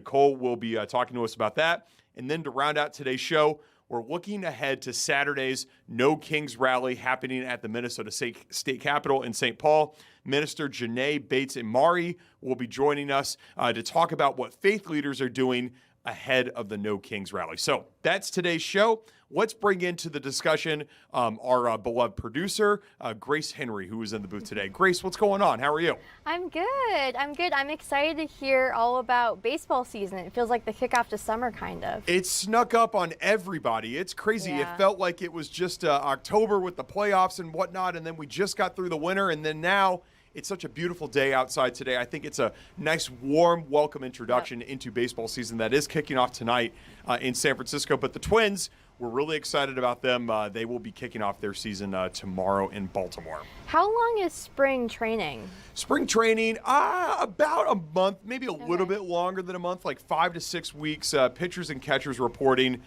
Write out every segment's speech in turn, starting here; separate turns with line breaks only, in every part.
Nicole will be talking to us about that. And then to round out today's show, we're looking ahead to Saturday's No Kings rally happening at the Minnesota State Capitol in St. Paul. Minister JaNaé Bates Imari will be joining us to talk about what faith leaders are doing ahead of the No Kings rally. So that's today's show. Let's bring into the discussion our beloved producer, Grace Henry, who is in the booth today. Grace, what's going on? How are you?
I'm good. I'm excited to hear all about baseball season. It feels like the kickoff to summer, kind of.
It snuck up on everybody. It's crazy.
Yeah.
It felt like it was just October with the playoffs and whatnot, and then we just got through the winter, and then now it's such a beautiful day outside today. I think it's a nice, warm, welcome introduction into baseball season that is kicking off tonight in San Francisco. But the Twins, we're really excited about them. They will be kicking off their season tomorrow in Baltimore.
How long is spring training?
Spring training, about a month, maybe a little bit longer than a month, like 5 to 6 weeks. Pitchers and catchers reporting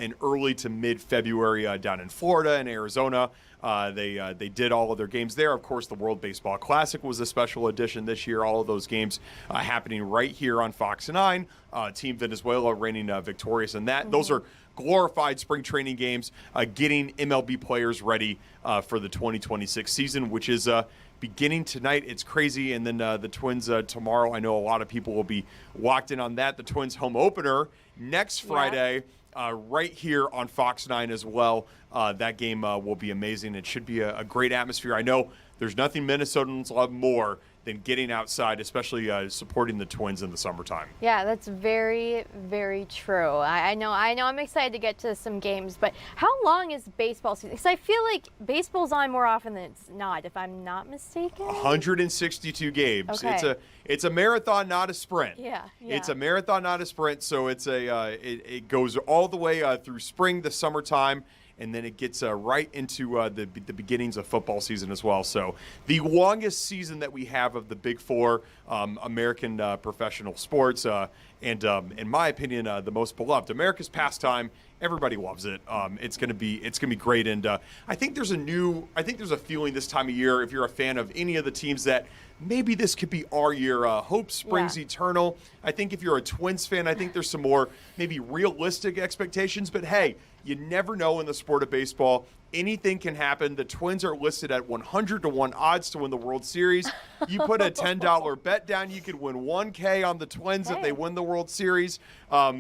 in early to mid-February down in Florida and Arizona. They did all of their games there. Of course, the World Baseball Classic was a special edition this year. All of those games happening right here on Fox 9. Team Venezuela reigning victorious in that. Mm-hmm. Those are glorified spring training games, getting MLB players ready for the 2026 season, which is beginning tonight. It's crazy. And then the Twins tomorrow. I know a lot of people will be locked in on that. The Twins home opener next Friday. Right here on Fox 9 as well. That game will be amazing. It should be a great atmosphere. I know there's nothing Minnesotans love more than getting outside, especially supporting the Twins in the summertime.
Yeah, that's very, very true. I know I'm excited to get to some games, but how long is baseball season? Because I feel like baseball's on more often than it's not, if I'm not mistaken.
162 games.
Okay.
It's a marathon, not a sprint.
Yeah.
It's a marathon, not a sprint. So it's it goes all the way through spring, the summertime, and then it gets right into the beginnings of football season as well. So the longest season that we have of the Big Four American professional sports, and in my opinion, the most beloved. America's pastime. Everybody loves it. It's gonna be great, and I think there's a feeling this time of year, if you're a fan of any of the teams, that maybe this could be our year. Hope springs eternal. I think if you're a Twins fan, I think there's some more maybe realistic expectations. But hey, you never know in the sport of baseball. Anything can happen. The Twins are listed at 100-1 odds to win the World Series. You put a $10 bet down, you could win $1K on the Twins if they win the World Series.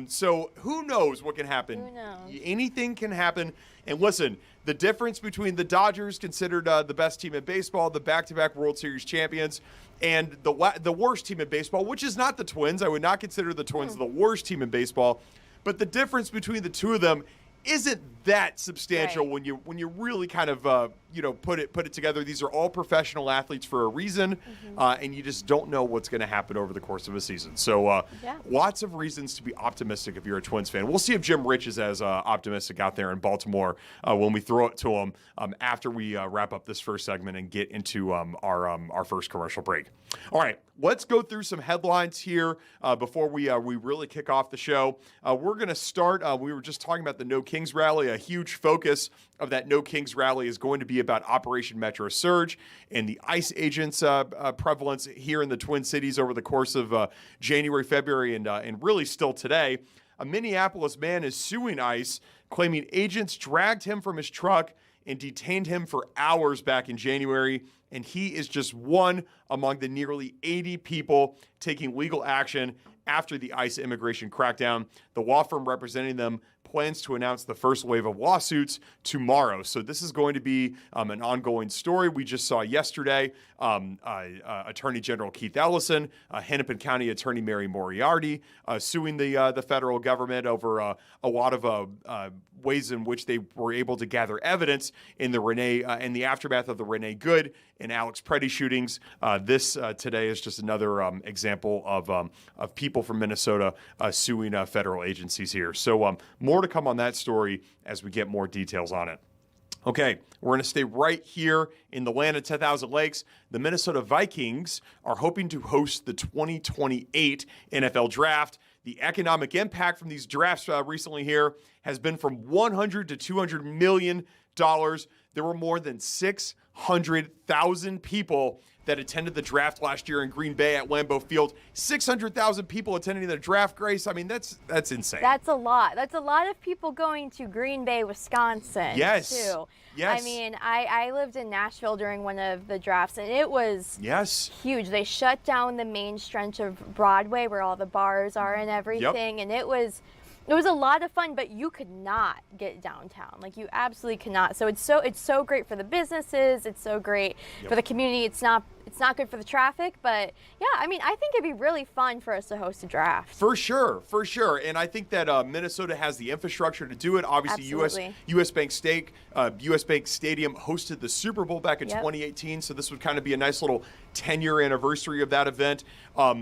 So who knows what can happen?
Who knows?
Anything can happen. And listen, the difference between the Dodgers, considered the best team in baseball, the back-to-back World Series champions, and the worst team in baseball, which is not the Twins. I would not consider the Twins the worst team in baseball. But the difference between the two of them isn't that substantial when you really kind of put it together. These are all professional athletes for a reason, and you just don't know what's going to happen over the course of a season. So lots of reasons to be optimistic if you're a Twins fan. We'll see if Jim Rich is as optimistic out there in Baltimore when we throw it to him after we wrap up this first segment and get into our first commercial break. All right, let's go through some headlines here before we really kick off the show. We're going to start. We were just talking about the No Kings rally. A huge focus of that No Kings rally is going to be about Operation Metro Surge and the ICE agents' prevalence here in the Twin Cities over the course of January, February, and really still today. A Minneapolis man is suing ICE, claiming agents dragged him from his truck and detained him for hours back in January. And he is just one among the nearly 80 people taking legal action after the ICE immigration crackdown. The law firm representing them plans to announce the first wave of lawsuits tomorrow. So this is going to be an ongoing story. We just saw yesterday Attorney General Keith Ellison, Hennepin County Attorney Mary Moriarty suing the federal government over a lot of ways in which they were able to gather evidence in the aftermath of the Renee Good and Alex Preddy shootings. This today is just another example of people from Minnesota suing federal agencies here. So more to come on that story as we get more details on it. Okay, we're going to stay right here in the land of 10,000 Lakes. The Minnesota Vikings are hoping to host the 2028 NFL Draft. The economic impact from these drafts recently here has been from $100 to $200 million. There were more than 600,000 people that attended the draft last year in Green Bay at Lambeau Field. 600,000 people attending the draft, Grace. I mean, that's insane.
That's a lot. That's a lot of people going to Green Bay, Wisconsin,
yes.
too.
Yes.
I mean, I lived in Nashville during one of the drafts, and it was huge. They shut down the main stretch of Broadway where all the bars are and everything, and it was a lot of fun, but you could not get downtown. Like, you absolutely cannot. So it's so great for the businesses. It's so great for the community. It's not good for the traffic, but yeah, I mean, I think it'd be really fun for us to host a draft.
For sure. And I think that Minnesota has the infrastructure to do it. Obviously, US Bank Stadium hosted the Super Bowl back in 2018, so this would kind of be a nice little 10-year anniversary of that event.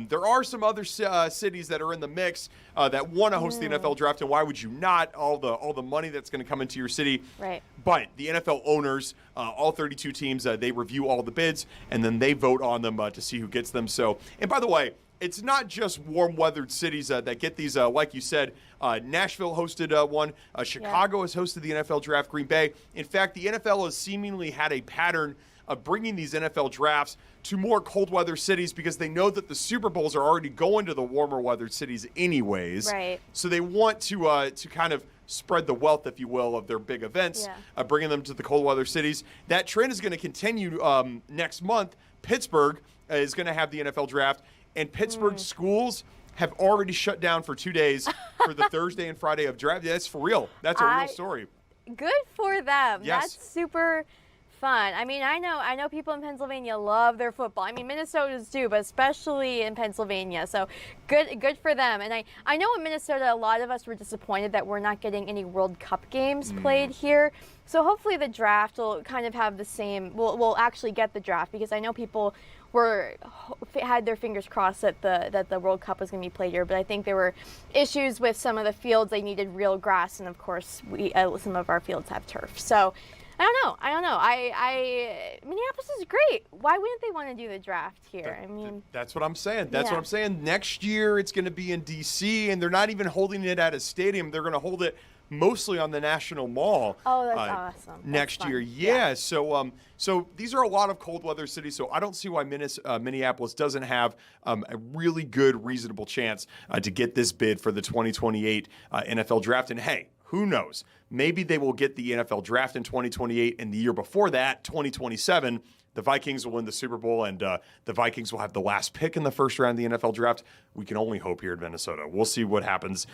There are some other cities that are in the mix that want to host the NFL draft, and why would you not? All the money that's going to come into your city.
Right.
But the NFL owners, all 32 teams, they review all the bids, and then they vote on them to see who gets them. So, and by the way, it's not just warm-weathered cities that get these. Like you said, Nashville hosted one. Chicago has hosted the NFL draft. Green Bay. In fact, the NFL has seemingly had a pattern of bringing these NFL drafts to more cold weather cities because they know that the Super Bowls are already going to the warmer weathered cities anyways.
Right.
So they want to kind of spread the wealth, if you will, of their big events, bringing them to the cold weather cities. That trend is going to continue next month. Pittsburgh is going to have the NFL draft, and Pittsburgh schools have already shut down for 2 days for the Thursday and Friday of draft. That's for real. That's a real story.
Good for them.
Yes.
That's super fun. I mean, I know people in Pennsylvania love their football. I mean, Minnesotans too, but especially in Pennsylvania. So good for them. And I know in Minnesota, a lot of us were disappointed that we're not getting any World Cup games played here. So hopefully the draft will kind of have the same. We'll actually get the draft, because I know people had their fingers crossed that the World Cup was going to be played here, but I think there were issues with some of the fields. They needed real grass, and of course some of our fields have turf. So I don't know. Minneapolis is great. Why wouldn't they want to do the draft here? I mean,
that's what I'm saying. That's what I'm saying. Next year it's going to be in D.C., and they're not even holding it at a stadium. They're going to hold it mostly on the National Mall.
Oh, that's awesome.
Next year. Yeah. So these are a lot of cold weather cities. So I don't see why Minneapolis doesn't have a really good, reasonable chance to get this bid for the 2028 NFL draft. And hey, who knows? Maybe they will get the NFL draft in 2028, and the year before that, 2027, the Vikings will win the Super Bowl, and the Vikings will have the last pick in the first round of the NFL draft. We can only hope here in Minnesota. We'll see what happens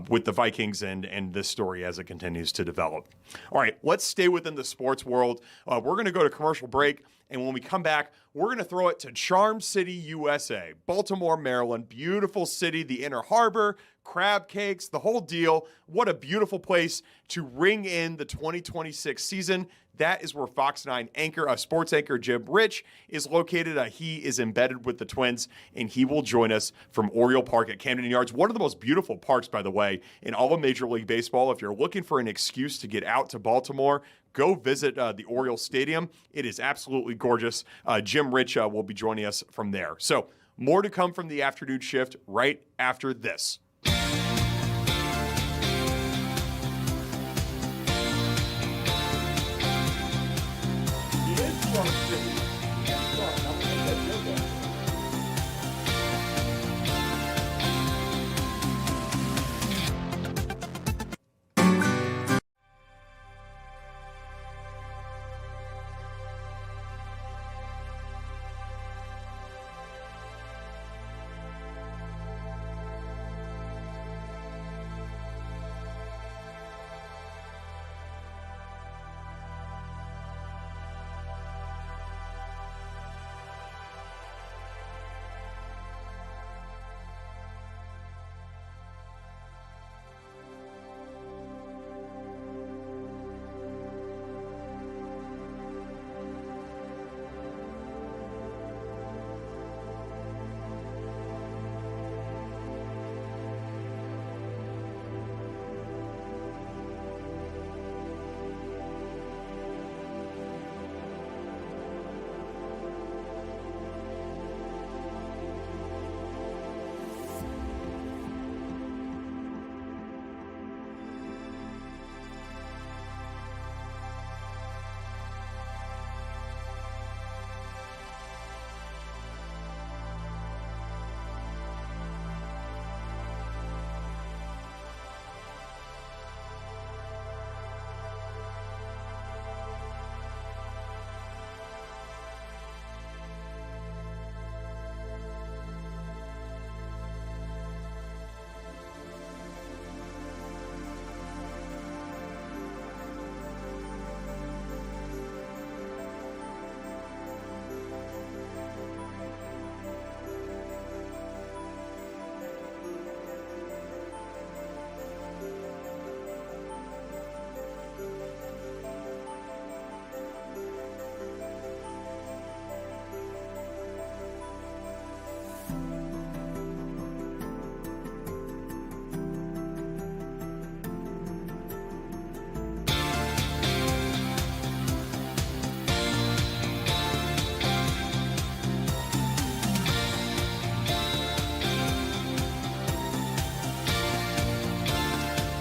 with the Vikings and this story as it continues to develop. All right, let's stay within the sports world. We're going to go to commercial break, and when we come back, we're going to throw it to Charm City, USA, Baltimore, Maryland. Beautiful city, the Inner Harbor, crab cakes, the whole deal. What a beautiful place to ring in the 2026 season. That is where Fox 9 sports anchor Jim Rich is located. He is embedded with the Twins, and he will join us from Oriole Park at Camden Yards. One of the most beautiful parks, by the way, in all of Major League Baseball. If you're looking for an excuse to get out to Baltimore, go visit the Oriole Stadium. It is absolutely gorgeous. Jim Rich will be joining us from there. So more to come from the afternoon shift right after this.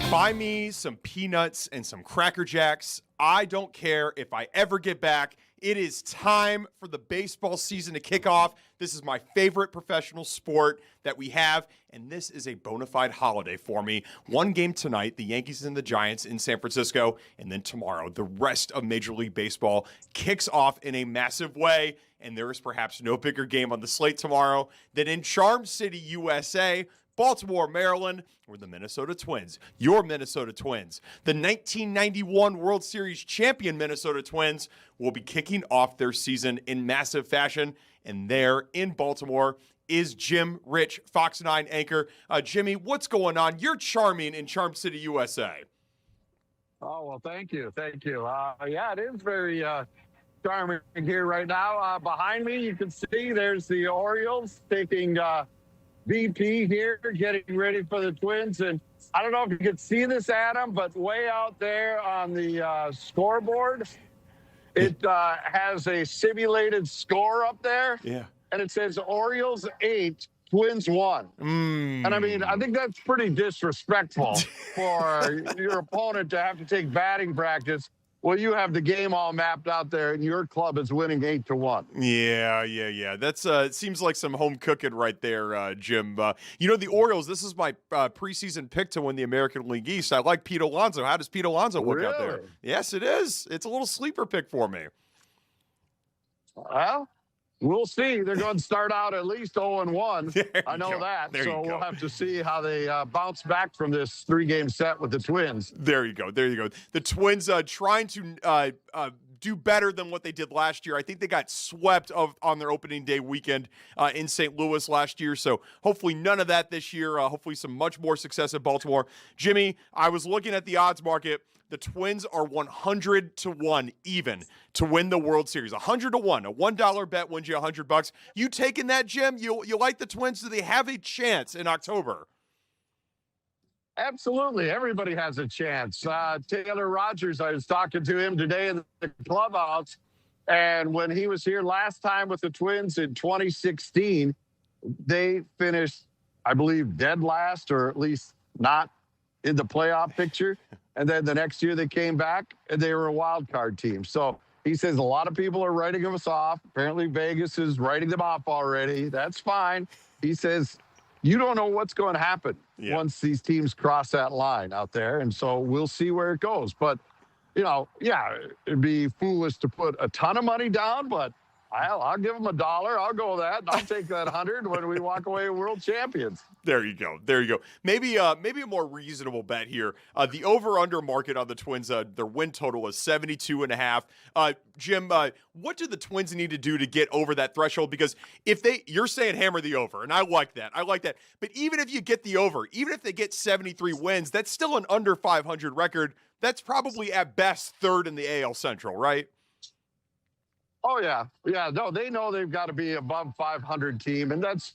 Buy me some peanuts and some Cracker Jacks. I don't care if I ever get back. It is time for the baseball season to kick off. This is my favorite professional sport that we have, and this is a bona fide holiday for me. One game tonight, the Yankees and the Giants in San Francisco, and then tomorrow, the rest of Major League Baseball kicks off in a massive way, and there is perhaps no bigger game on the slate tomorrow than in Charm City, USA, Baltimore, Maryland, or the Minnesota Twins, your Minnesota Twins. The 1991 World Series champion Minnesota Twins will be kicking off their season in massive fashion, and there in Baltimore is Jim Rich, Fox 9 anchor. Jimmy, what's going on? You're charming in Charm City, USA.
Oh, well, thank you. Thank you. Yeah, it is very charming here right now. Behind me, you can see there's the Orioles taking BP here, getting ready for the Twins. And I don't know if you can see this, Adam, but way out there on the scoreboard, it has a simulated score up there.
Yeah.
And it says Orioles 8, Twins 1. And I mean, I think that's pretty disrespectful for your opponent to have to take batting practice. Well, you have the game all mapped out there, and your club is winning 8-1.
Yeah. That's it seems like some home cooking right there, Jim. You know, the Orioles, this is my preseason pick to win the American League East. I like Pete Alonso. How does Pete Alonso look out there? Yes, it is. It's a little sleeper pick for me.
Well, we'll see. They're going to start out at least 0-1. I know that. So we'll have to see how they bounce back from this 3-game set with the Twins.
There you go. The Twins trying to do better than what they did last year. I think they got swept on their opening day weekend in St. Louis last year. So hopefully none of that this year. Hopefully some much more success at Baltimore. Jimmy, I was looking at the odds market. The Twins are 100-1 even to win the World Series. 100-1. A $1 bet wins you $100. You taking that, Jim? You like the Twins? Do they have a chance in October?
Absolutely. Everybody has a chance. Taylor Rogers, I was talking to him today in the clubhouse, and when he was here last time with the Twins in 2016, they finished, I believe, dead last, or at least not in the playoff picture. And then the next year they came back and they were a wild card team. So he says a lot of people are writing us off. Apparently Vegas is writing them off already. That's fine. He says, you don't know what's going to happen once these teams cross that line out there. And so we'll see where it goes. But, you know, yeah, it'd be foolish to put a ton of money down, but I'll give them $1. I'll go with that. And I'll take that 100 when we walk away world champions.
There you go. Maybe a more reasonable bet here. The over-under market on the Twins, their win total is 72.5. Jim, what do the Twins need to do to get over that threshold? Because you're saying hammer the over, and I like that. But even if you get the over, even if they get 73 wins, that's still an under 500 record. That's probably at best third in the AL Central, right?
Oh, yeah. Yeah, no, they know they've got to be above 500 team, and that's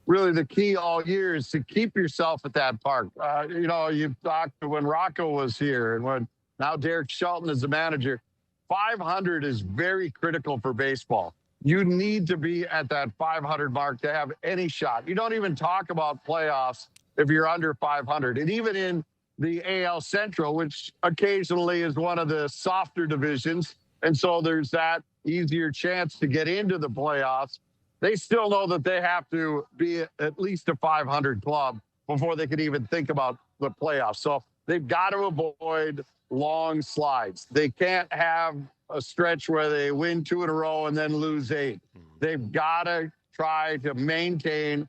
really the key all year is to keep yourself at that park. You know, you've talked to when Rocco was here and when now Derek Shelton is the manager. 500 is very critical for baseball. You need to be at that 500 mark to have any shot. You don't even talk about playoffs if you're under 500. And even in the AL Central, which occasionally is one of the softer divisions, and so there's that easier chance to get into the playoffs, they still know that they have to be at least a 500 club before they can even think about the playoffs. So they've got to avoid long slides. They can't have a stretch where they win 2 in a row and then lose 8. They've got to try to maintain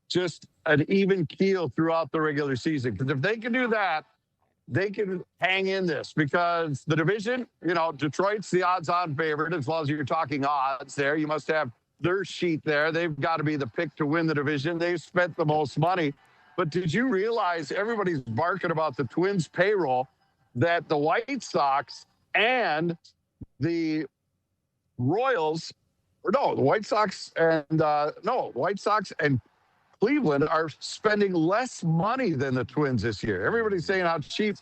just an even keel throughout the regular season. Because if they can do that, they can hang in this, because the division, you know, Detroit's the odds-on favorite. As long as you're talking odds there, you must have their sheet there. They've got to be the pick to win the division. They've spent the most money. But did you realize everybody's barking about the Twins payroll, that the White Sox and the Royals, or no, the White Sox and Cleveland are spending less money than the Twins this year. Everybody's saying how cheap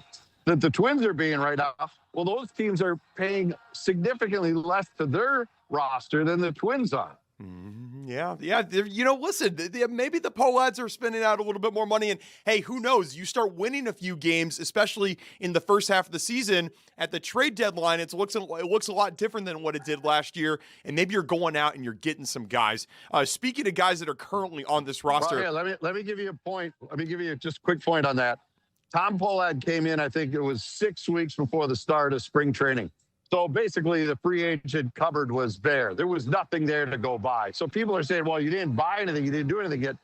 that the Twins are being right now. Well, those teams are paying significantly less to their roster than the Twins are.
Yeah. Listen, maybe the Pohlads are spending out a little bit more money. And, hey, who knows? You start winning a few games, especially in the first half of the season. At the trade deadline, it looks a lot different than what it did last year. And maybe you're going out and you're getting some guys. Speaking of guys that are currently on this roster.
Well, yeah, let me give you a point. Let me give you just a quick point on that. Tom Pohlad came in, I think it was 6 weeks before the start of spring training. So basically, the free agent cupboard was bare. There was nothing there to go buy. So people are saying, well, you didn't buy anything. You didn't do anything yet.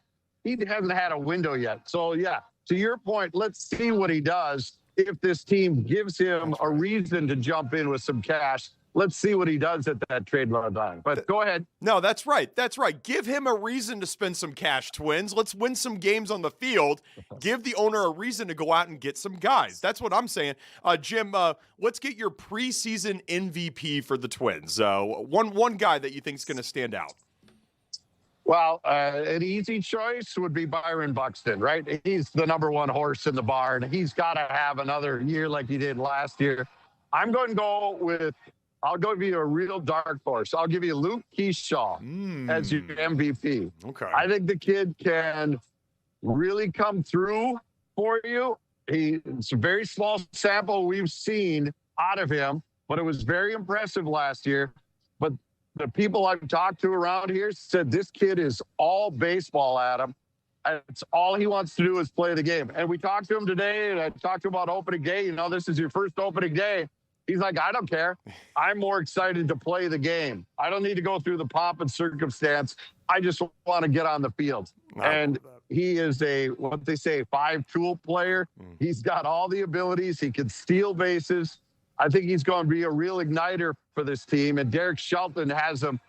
He hasn't had a window yet. So, yeah, to your point, let's see what he does. If this team gives him a reason to jump in with some cash, let's see what he does at that trade deadline. But go ahead.
No, that's right. That's right. Give him a reason to spend some cash, Twins. Let's win some games on the field. Give the owner a reason to go out and get some guys. That's what I'm saying. Jim, let's get your preseason MVP for the Twins. One guy that you think is going to stand out.
Well, an easy choice would be Byron Buxton, right? He's the number one horse in the barn. He's got to have another year like he did last year. I'm going to go with I'll give you a real dark horse. I'll give you Luke Keyshaw as your MVP.
Okay.
I think the kid can really come through for you. It's a very small sample we've seen out of him, but it was very impressive last year. But the people I've talked to around here said this kid is all baseball, Adam. It's all he wants to do is play the game. And we talked to him today, and I talked to him about opening day. This is your first opening day. He's like, I don't care. I'm more excited to play the game. I don't need to go through the pomp and circumstance. I just want to get on the field. And he is what they say, 5-tool player. He's got all the abilities. He can steal bases. I think he's going to be a real igniter for this team. And Derek Shelton has him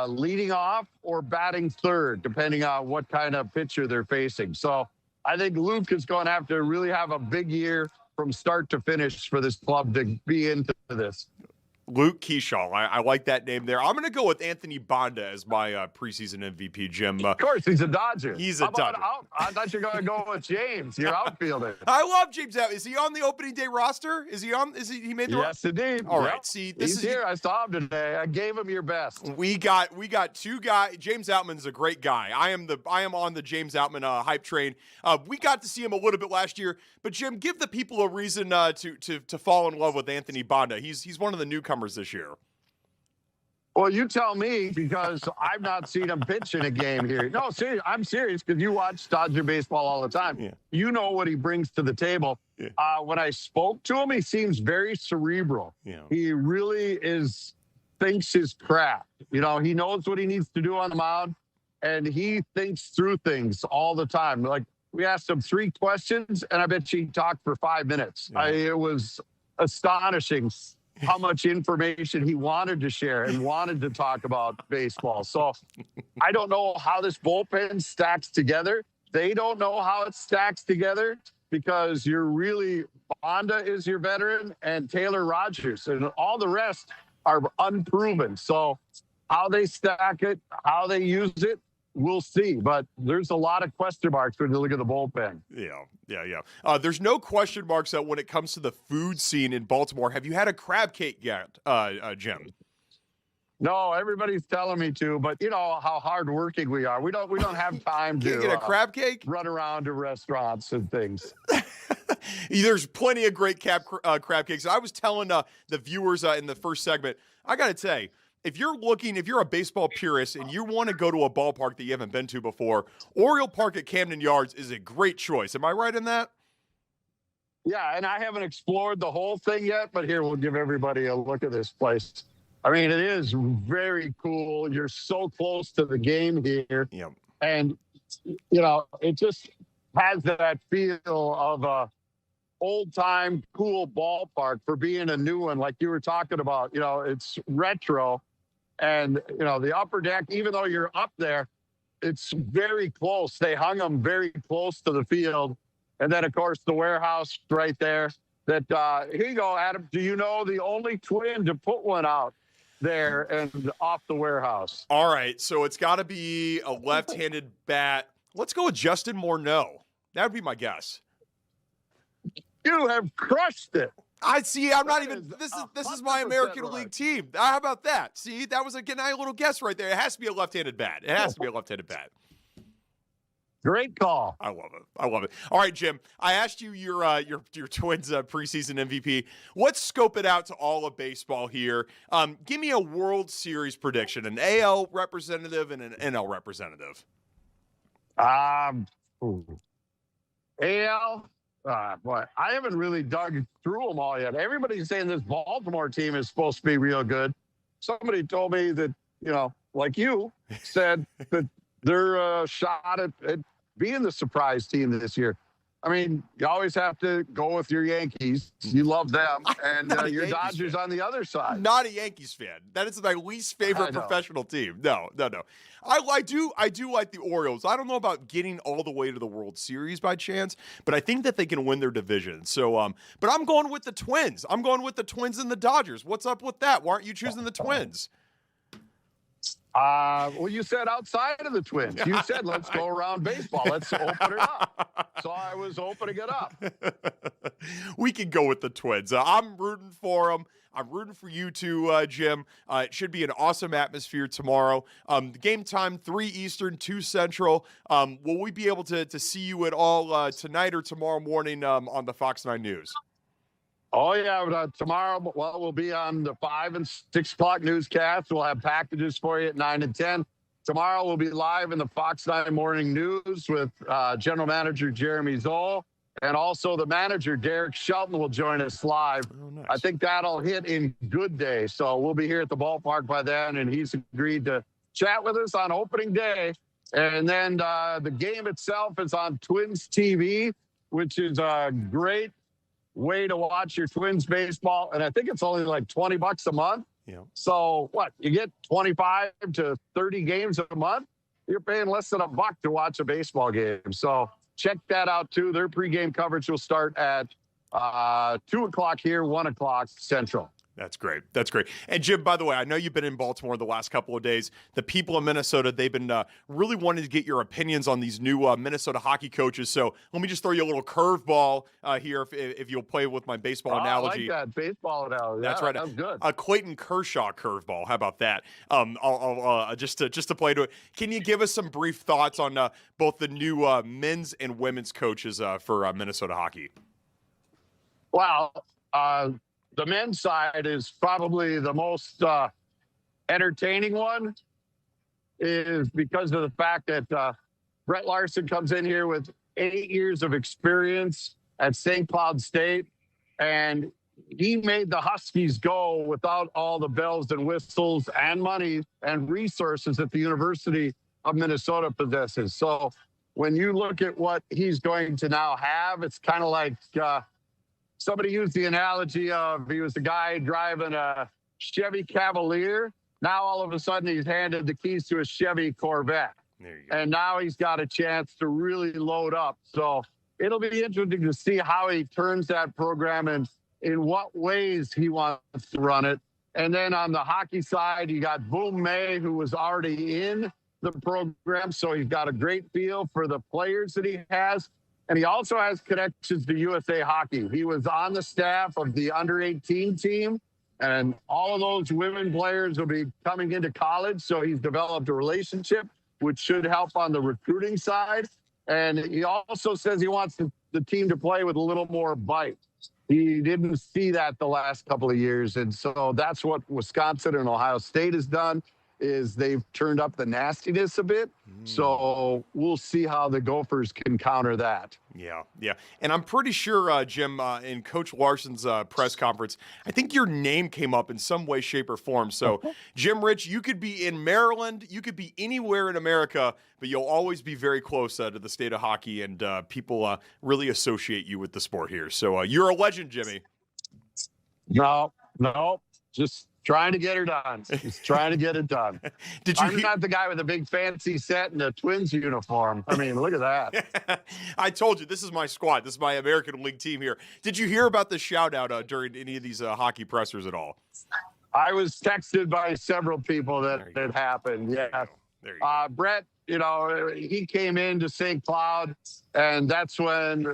leading off or batting third, depending on what kind of pitcher they're facing. So I think Luke is going to have to really have a big year from start to finish for this club to be into this.
Luke Keyshaw. I like that name there. I'm going to go with Anthony Bonda as my preseason MVP, Jim.
Of course, he's a Dodger.
He's a Dodger.
I thought you were going to go with James, your outfielder.
I love James. Is he on the opening day roster? Is he on? He made the
Yes, indeed.
All right. See,
he's here. I saw him today. I gave him your best.
We got two guys. James Outman's a great guy. I am on the James Outman hype train. We got to see him a little bit last year, but Jim, give the people a reason to fall in love with Anthony Bonda. He's one of the newcomers this year.
Well, you tell me, because I've not seen him pitch in a game here. No, I'm serious, because you watch Dodger baseball all the time. Yeah. You know what he brings to the table. Yeah. When I spoke to him, he seems very cerebral. Yeah. He really thinks his craft. He knows what he needs to do on the mound, and he thinks through things all the time. Like, we asked him 3 questions, and I bet you he talked for 5 minutes. Yeah. It was astonishing how much information he wanted to share and wanted to talk about baseball. So I don't know how this bullpen stacks together. They don't know how it stacks together, because Bonda is your veteran and Taylor Rogers, and all the rest are unproven. So how they stack it, how they use it, we'll see. But there's a lot of question marks when you look at the bullpen.
Yeah. There's no question marks when it comes to the food scene in Baltimore. Have you had a crab cake yet, Jim?
No, everybody's telling me to, but you know how hardworking we are. We don't have time to
get a crab cake,
run around to restaurants and things.
There's plenty of great crab cakes. I was telling the viewers in the first segment, I got to say, if you're a baseball purist and you want to go to a ballpark that you haven't been to before, Oriole Park at Camden Yards is a great choice. Am I right in that?
Yeah, and I haven't explored the whole thing yet, but here, we'll give everybody a look at this place. I mean, it is very cool. You're so close to the game here.
Yep.
And, it just has that feel of a old-time cool ballpark for being a new one, like you were talking about. It's retro. And, the upper deck, even though you're up there, it's very close. They hung them very close to the field. And then, of course, the warehouse right there. That here you go, Adam. Do you know the only Twin to put one out there and off the warehouse?
All right, so it's got to be a left-handed bat. Let's go with Justin Morneau. That would be my guess.
You have crushed it.
I see. I'm not
That
even.
is
This is my
100%
American
right.
League team. How about that? See, that was a nice little guess right there. It has to be a left-handed bat. It has to be a left-handed bat.
Great call.
I love it. I love it. All right, Jim. I asked you your Twins preseason MVP. Let's scope it out to all of baseball here. Give me a World Series prediction, an AL representative and an NL representative.
AL. Boy, I haven't really dug through them all yet. Everybody's saying this Baltimore team is supposed to be real good. Somebody told me that, like you said, that they're a shot at being the surprise team this year. I mean, you always have to go with your Yankees. You love them. And your Dodgers on the other side.
Not a Yankees fan. That is my least favorite professional team. No. I do like the Orioles. I don't know about getting all the way to the World Series by chance, but I think that they can win their division. So, but I'm going with the Twins. I'm going with the Twins and the Dodgers. What's up with that? Why aren't you choosing the Twins?
Well, you said outside of the Twins. You said, let's go around baseball. Let's open it up. So I was opening it up.
We can go with the Twins. I'm rooting for them. I'm rooting for you too, Jim. It should be an awesome atmosphere tomorrow. Game time, 3 Eastern, 2 Central. Will we be able to see you at all tonight or tomorrow morning on the Fox 9 News?
Oh, yeah. Tomorrow, we'll be on the 5 and 6 o'clock newscast. We'll have packages for you at 9 and 10. Tomorrow, we'll be live in the Fox 9 Morning News with General Manager Jeremy Zoll. And also the manager, Derek Shelton, will join us live.
Oh, nice.
I think that'll hit in good day. So we'll be here at the ballpark by then. And he's agreed to chat with us on opening day. And then the game itself is on Twins TV, which is a great way to watch your Twins baseball. And I think it's only like $20 a month.
Yeah.
So what, you get 25 to 30 games a month, you're paying less than $1 to watch a baseball game. So check that out too. Their pregame coverage will start at 2 o'clock here, 1 o'clock Central.
That's great. That's great. And Jim, by the way, I know you've been in Baltimore the last couple of days. The people in Minnesota, they've been really wanting to get your opinions on these new Minnesota hockey coaches. So let me just throw you a little curveball here, if you'll play with my baseball analogy.
I like that baseball analogy.
That's right.
That's good.
A Clayton Kershaw curveball. How about that? I'll just to play to it. Can you give us some brief thoughts on both the new men's and women's coaches for Minnesota hockey?
Wow. The men's side is probably the most entertaining one, is because of the fact that Brett Larson comes in here with 8 years of experience at St. Cloud State, and he made the Huskies go without all the bells and whistles and money and resources that the University of Minnesota possesses. So when you look at what he's going to now have, it's kind of like somebody used the analogy of he was the guy driving a Chevy Cavalier. Now, all of a sudden, he's handed the keys to a Chevy Corvette.
There you go.
And now he's got a chance to really load up. So it'll be interesting to see how he turns that program and in what ways he wants to run it. And then on the hockey side, you got Boom May, who was already in the program. So he's got a great feel for the players that he has. And he also has connections to USA Hockey. He was on the staff of the under-18 team, and all of those women players will be coming into college. So he's developed a relationship, which should help on the recruiting side. And he also says he wants the team to play with a little more bite. He didn't see that the last couple of years. And so that's what Wisconsin and Ohio State has done, is they've turned up the nastiness a bit. So we'll see how the Gophers can counter that.
Yeah. And I'm pretty sure, Jim, in Coach Larson's press conference, I think your name came up in some way, shape, or form. So, Jim Rich, you could be in Maryland, you could be anywhere in America, but you'll always be very close to the state of hockey, and people really associate you with the sport here. So you're a legend, Jimmy.
No, just trying to get her done. Just trying to get it done. I'm not the guy with a big fancy set and a Twins uniform. I mean, look at that.
I told you, this is my squad. This is my American League team here. Did you hear about the shout out during any of these hockey pressers at all?
I was texted by several people that it happened. Yeah.
There you go.
Brett, he came into St. Cloud, and that's when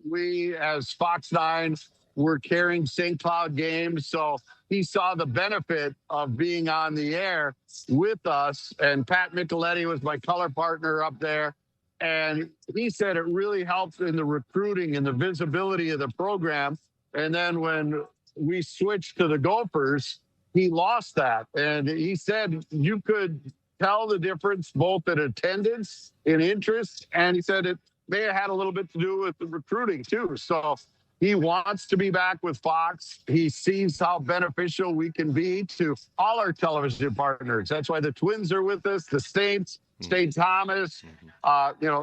we, as Fox 9, were carrying St. Cloud games. So he saw the benefit of being on the air with us. And Pat Micheletti was my color partner up there. And he said it really helped in the recruiting and the visibility of the program. And then when we switched to the Gophers, he lost that. And he said you could tell the difference both in attendance, in interest, and he said it may have had a little bit to do with the recruiting too. So he wants to be back with Fox. He sees how beneficial we can be to all our television partners. That's why the Twins are with us, the Saints, St. Thomas,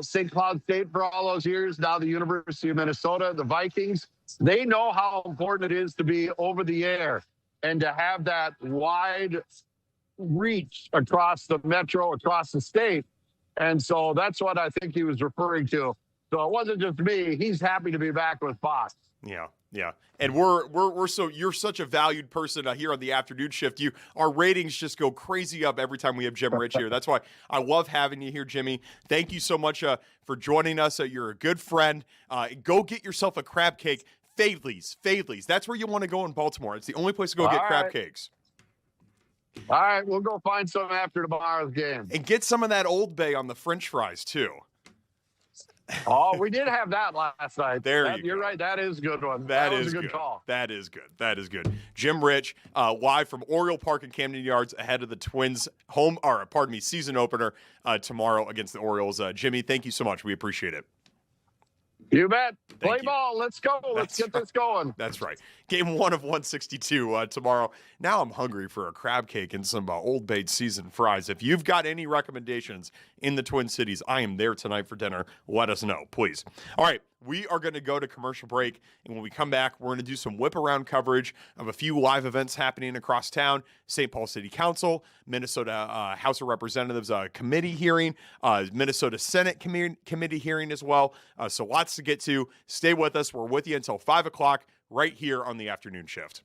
St. Cloud State for all those years, now the University of Minnesota, the Vikings. They know how important it is to be over the air and to have that wide reach across the metro, across the state. And so that's what I think he was referring to. So it wasn't just me. He's happy to be back with Fox.
Yeah. Yeah. And you're such a valued person here on the afternoon shift. Our ratings just go crazy up every time we have Jim Rich here. That's why I love having you here, Jimmy. Thank you so much for joining us. You're a good friend. Go get yourself a crab cake. Fadley's. That's where you want to go in Baltimore. It's the only place to go get crab cakes.
All right. We'll go find some after tomorrow's game.
And get some of that Old Bay on the French fries too.
Oh, we did have that last night.
You're
right. That is a good one.
That
was
is
a good call.
That is good. Jim Rich, live from Oriole Park in Camden Yards, ahead of the Twins' season opener tomorrow against the Orioles. Jimmy, thank you so much. We appreciate it.
You bet. Play
you.
ball. Let's go. Let's get this going.
That's right. Game 1 of 162 tomorrow. Now I'm hungry for a crab cake and some Old Bay seasoned fries. If you've got any recommendations in the Twin Cities, I am there tonight for dinner. Let us know, please. All right. We are going to go to commercial break, and when we come back, we're going to do some whip-around coverage of a few live events happening across town. St. Paul City Council, Minnesota House of Representatives committee hearing, Minnesota Senate committee hearing as well. So lots to get to. Stay with us. We're with you until 5 o'clock right here on the afternoon shift.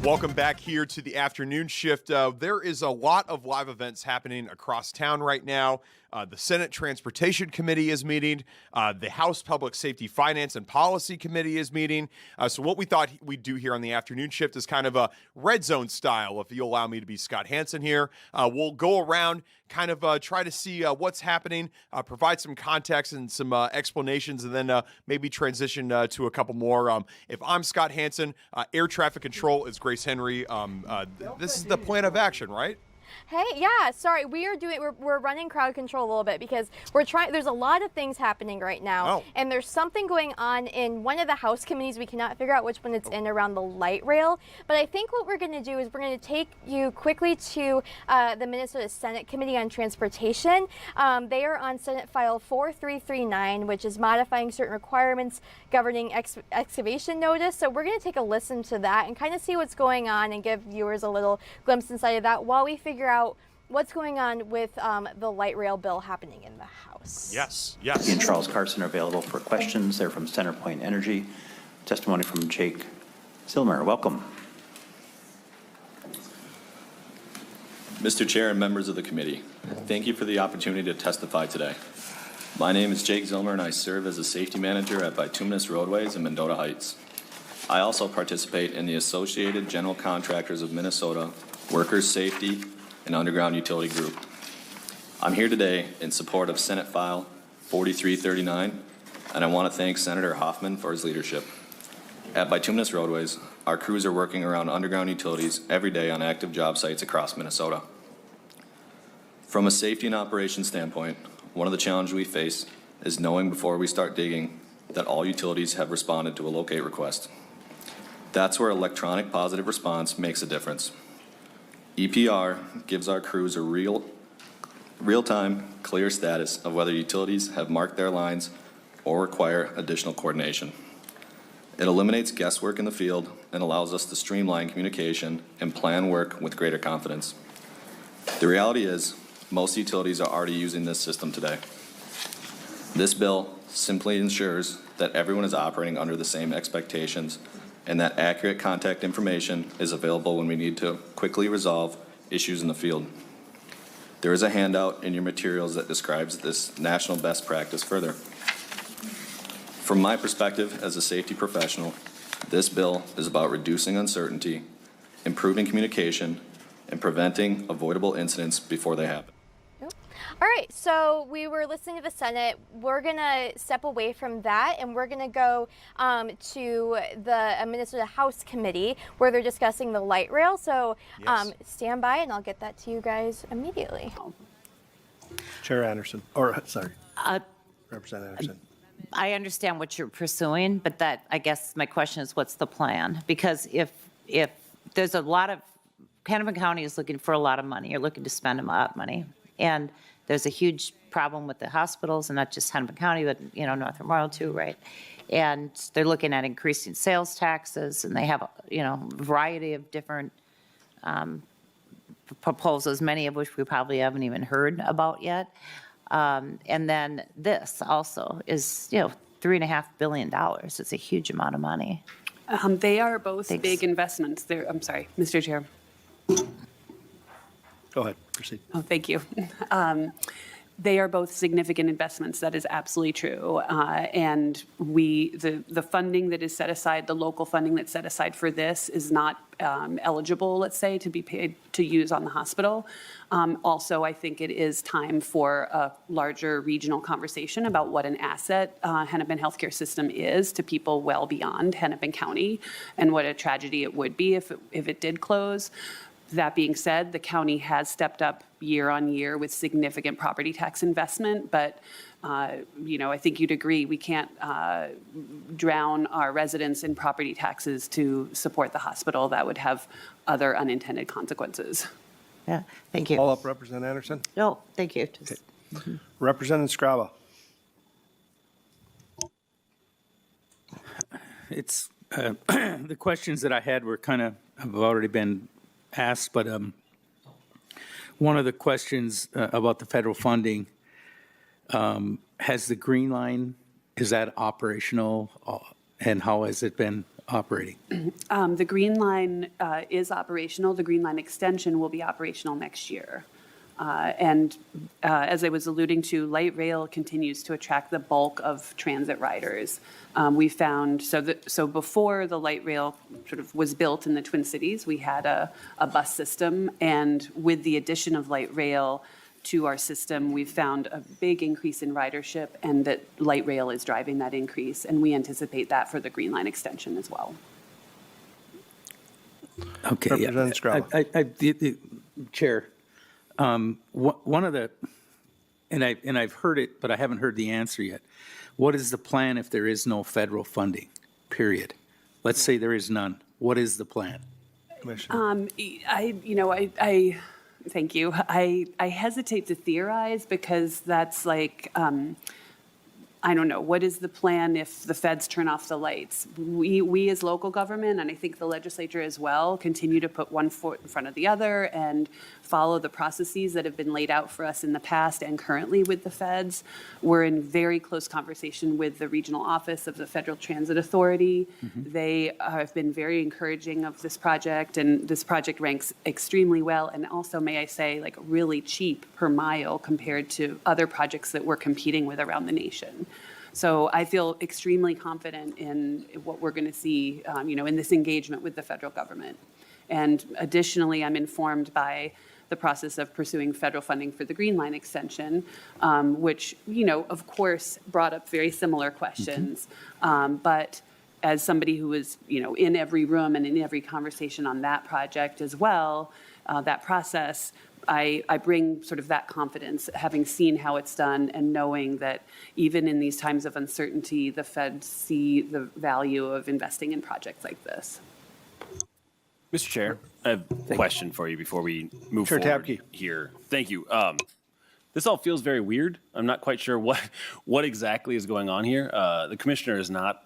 Welcome back here to the afternoon shift. There is a lot of live events happening across town right now. The Senate Transportation Committee is meeting. The House Public Safety Finance and Policy Committee is meeting. So what we thought we'd do here on the afternoon shift is kind of a red zone style, if you'll allow me to be Scott Hansen here. We'll go around, kind of try to see what's happening, provide some context and some explanations, and then maybe transition to a couple more. If I'm Scott Hansen, air traffic control is Grace Henry. This is the plan of action, right?
Hey, yeah, sorry, we're running crowd control a little bit because there's a lot of things happening right now. And there's something going on in one of the House committees. We cannot figure out which one it's in around the light rail. But I think what we're going to do is we're going to take you quickly to the Minnesota Senate Committee on Transportation. They are on Senate File 4339, which is modifying certain requirements governing excavation notice. So we're going to take a listen to that and kind of see what's going on and give viewers a little glimpse inside of that while we figure out what's going on with the light rail bill happening in the House.
Yes.
He and Charles Carson are available for questions. They're from CenterPoint Energy. Testimony from Jake Zillmer. Welcome.
Mr. Chair and members of the committee, thank you for the opportunity to testify today. My name is Jake Zillmer, and I serve as a safety manager at Bituminous Roadways in Mendota Heights. I also participate in the Associated General Contractors of Minnesota Workers' Safety and Underground Utility Group. I'm here today in support of Senate File 4339, and I want to thank Senator Hoffman for his leadership. At Bituminous Roadways, our crews are working around underground utilities every day on active job sites across Minnesota. From a safety and operations standpoint, one of the challenges we face is knowing before we start digging that all utilities have responded to a locate request. That's where electronic positive response makes a difference. EPR gives our crews a real-time, clear status of whether utilities have marked their lines or require additional coordination. It eliminates guesswork in the field and allows us to streamline communication and plan work with greater confidence. The reality is, most utilities are already using this system today. This bill simply ensures that everyone is operating under the same expectations and that accurate contact information is available when we need to quickly resolve issues in the field. There is a handout in your materials that describes this national best practice further. From my perspective as a safety professional, this bill is about reducing uncertainty, improving communication, and preventing avoidable incidents before they happen.
All right, so we were listening to the Senate. We're going to step away from that, and we're going to go to the Minnesota House Committee where they're discussing the light rail. So stand by, and I'll get that to you guys immediately.
Chair Anderson, Representative Anderson.
I understand what you're pursuing, but that, I guess my question is, what's the plan? Because if there's a lot of, Hennepin County is looking for a lot of money, you're looking to spend a lot of money. And there's a huge problem with the hospitals, and not just Hennepin County, but North Memorial too, right? And they're looking at increasing sales taxes, and they have a variety of different proposals, many of which we probably haven't even heard about yet. And then this also is $3.5 billion. It's a huge amount of money.
They are both big investments. I'm sorry, Mr. Chair.
Go ahead, proceed.
Oh, thank you. They are both significant investments. That is absolutely true. And the funding that is set aside, the local funding that's set aside for this is not eligible, let's say, to be paid to use on the hospital. Also, I think it is time for a larger regional conversation about what an asset Hennepin healthcare system is to people well beyond Hennepin County, and what a tragedy it would be if it did close. That being said, the county has stepped up year on year with significant property tax investment, but I think you'd agree we can't drown our residents in property taxes to support the hospital. That would have other unintended consequences.
Yeah, thank you.
Follow up, Representative Anderson.
No, thank you.
Okay. Representative Scrava.
It's the questions that I had were have already been asked, but one of the questions about the federal funding, has the Green Line, is that operational, and how has it been operating?
The Green Line is operational. The Green Line extension will be operational next year. As I was alluding to, light rail continues to attract the bulk of transit riders. We found, so before the light rail sort of was built in the Twin Cities, we had a bus system, and with the addition of light rail to our system, we've found a big increase in ridership, and that light rail is driving that increase, and we anticipate that for the Green Line extension as well.
Okay.
Representative Scraba.
Chair, one of the, and I've heard it, but I haven't heard the answer yet. What is the plan if there is no federal funding, period? Let's say there is none. What is the plan?
Commissioner.
Thank you. I hesitate to theorize because that's like, I don't know, what is the plan if the feds turn off the lights? We as local government, and I think the legislature as well, continue to put one foot in front of the other and follow the processes that have been laid out for us in the past and currently with the feds. We're in very close conversation with the regional office of the Federal Transit Authority. Mm-hmm. They have been very encouraging of this project, and this project ranks extremely well, and also, may I say, like really cheap per mile compared to other projects that we're competing with around the nation. So I feel extremely confident in what we're going to see, in this engagement with the federal government. And additionally, I'm informed by the process of pursuing federal funding for the Green Line extension, which, of course, brought up very similar questions. Mm-hmm. But as somebody who was, in every room and in every conversation on that project as well, that process, I bring sort of that confidence, having seen how it's done and knowing that even in these times of uncertainty, the feds see the value of investing in projects like this.
Mr. Chair, I have a question for you before we move
Chair
forward
Tabke.
here. Thank you. This all feels very weird. I'm not quite sure what exactly is going on here. The commissioner is not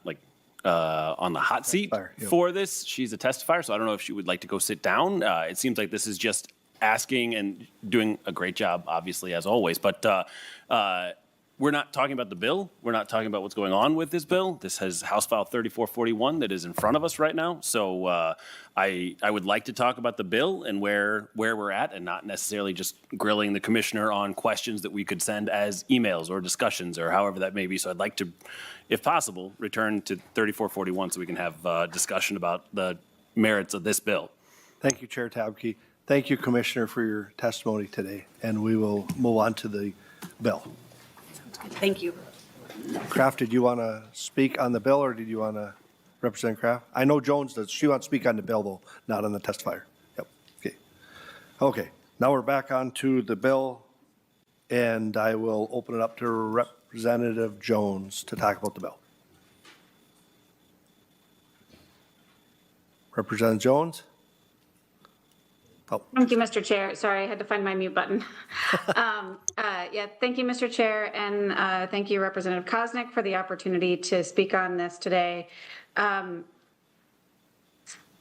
on the hot seat for this. She's a testifier, so I don't know if she would like to go sit down. It seems like this is just asking and doing a great job, obviously, as always. But we're not talking about the bill. We're not talking about what's going on with this bill. This has House File 3441 that is in front of us right now. So I would like to talk about the bill and where we're at, and not necessarily just grilling the commissioner on questions that we could send as emails or discussions or however that may be. So I'd like to, if possible, return to 3441 so we can have discussion about the merits of this bill.
Thank you, Chair Tabke. Thank you, Commissioner, for your testimony today, and we will move on to the bill.
Thank you.
Kraft, did you want to speak on the bill, or did you want to represent Kraft? I know Jones does. She wants to speak on the bill, though, not on the testifier. Yep. Okay. Okay. Now we're back on to the bill, and I will open it up to Representative Jones to talk about the bill. Representative Jones?
Oh. Thank you, Mr. Chair. Sorry, I had to find my mute button. Thank you, Mr. Chair, and thank you, Representative Koznick, for the opportunity to speak on this today.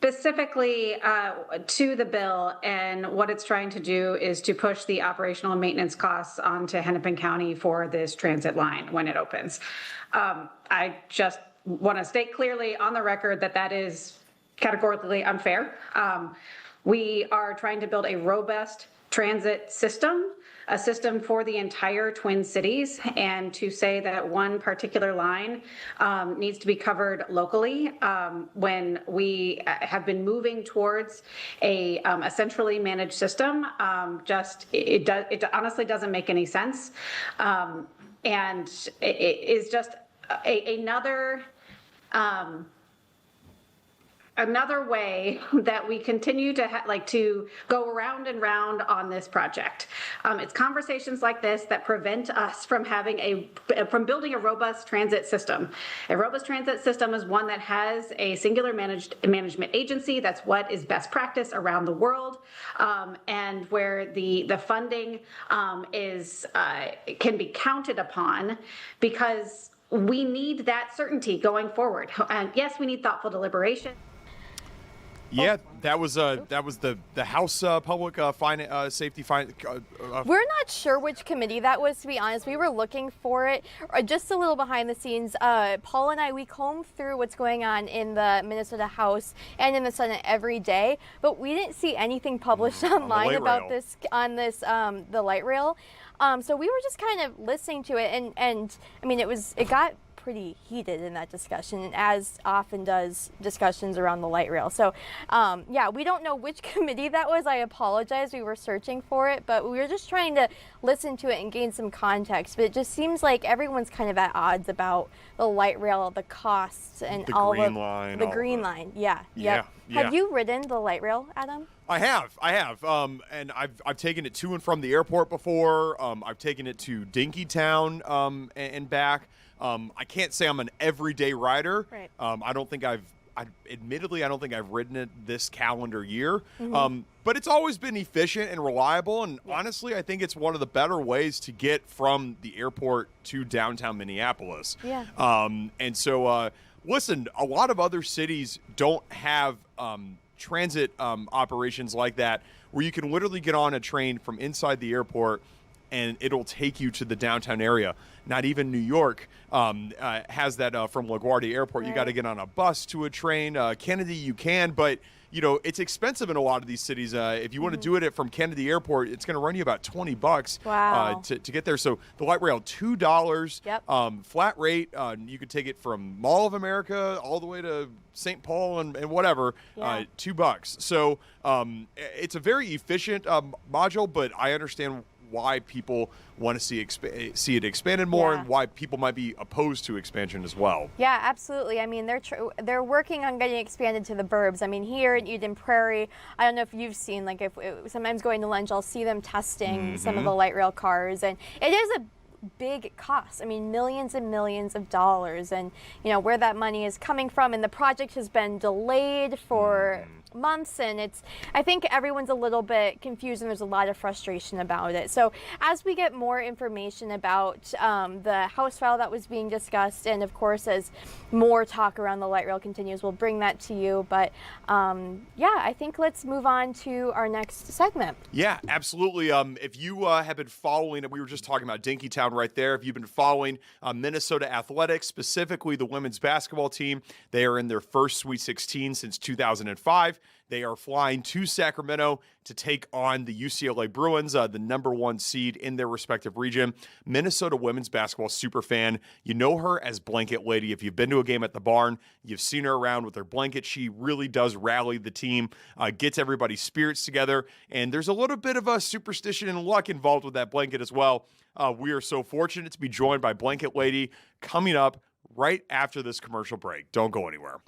Specifically to the bill, and what it's trying to do is to push the operational and maintenance costs onto Hennepin County for this transit line when it opens. I just want to state clearly on the record that is categorically unfair. We are trying to build a robust transit system, a system for the entire Twin Cities, and to say that one particular line needs to be covered locally when we have been moving towards a centrally managed system, it honestly doesn't make any sense. And it is just another way that we continue to to go round and round on this project. It's conversations like this that prevent us from from building a robust transit system. A robust transit system is one that has a singular management agency. That's what is best practice around the world, and where the funding can be counted upon, because we need that certainty going forward. And yes, we need thoughtful deliberation.
Yeah, that was the House Public Safety.
We're not sure which committee that was, to be honest. We were looking for it. Just a little behind the scenes, Paul and I, we comb through what's going on in the Minnesota House and in the Senate every day, but we didn't see anything published online about this, the light rail. So we were just kind of listening to it, and I mean, it got pretty heated in that discussion, as often does discussions around the light rail. So yeah, we don't know which committee that was. I apologize. We were searching for it, but we were just trying to listen to it and gain some context. But it just seems like everyone's kind of at odds about the light rail, the costs, and
the
all
green
the
line,
the green line. Yeah.
Yeah.
Have you ridden the light rail, Adam?
I have, and I've taken it to and from the airport before. I've taken it to Dinkytown and back. I can't say I'm an everyday rider.
Right.
I don't think admittedly, I don't think I've ridden it this calendar year.
Mm-hmm.
But it's always been efficient and reliable. And honestly, I think it's one of the better ways to get from the airport to downtown Minneapolis.
Yeah.
And so, listen, a lot of other cities don't have transit operations like that, where you can literally get on a train from inside the airport and it'll take you to the downtown area. Not even New York has that from LaGuardia Airport. You got to get on a bus to a train. Kennedy, you can, but you know, it's expensive in a lot of these cities. If you want to do it from Kennedy Airport, it's going to run you about $20
Wow.
To get there. So the light rail, $2,
Yep.
Flat rate. You could take it from Mall of America all the way to St. Paul and whatever,
Yeah.
$2. So it's a very efficient module, but I understand why people want to see it expanded more,
Yeah.
and why people might be opposed to expansion as well.
Yeah, absolutely. I mean, they're working on getting expanded to the burbs. I mean, here in Eden Prairie, I don't know if you've seen, like, if sometimes going to lunch, I'll see them testing some of the light rail cars, and it is a big cost. I mean, millions and millions of dollars, and you know where that money is coming from, and the project has been delayed for months, and I think everyone's a little bit confused, and there's a lot of frustration about it. So as we get more information about the House file that was being discussed, and of course as more talk around the light rail continues, we'll bring that to you. But yeah, I think let's move on to our next segment.
Yeah, absolutely. If you have been following, we were just talking about Dinkytown right there. If you've been following Minnesota athletics, specifically the women's basketball team, they are in their first Sweet 16 since 2005. They are flying to Sacramento to take on the UCLA Bruins, the #1 seed in their respective region. Minnesota women's basketball super fan. You know her as Blanket Lady. If you've been to a game at the Barn, you've seen her around with her blanket. She really does rally the team, gets everybody's spirits together, and there's a little bit of a superstition and luck involved with that blanket as well. We are so fortunate to be joined by Blanket Lady coming up right after this commercial break. Don't go anywhere.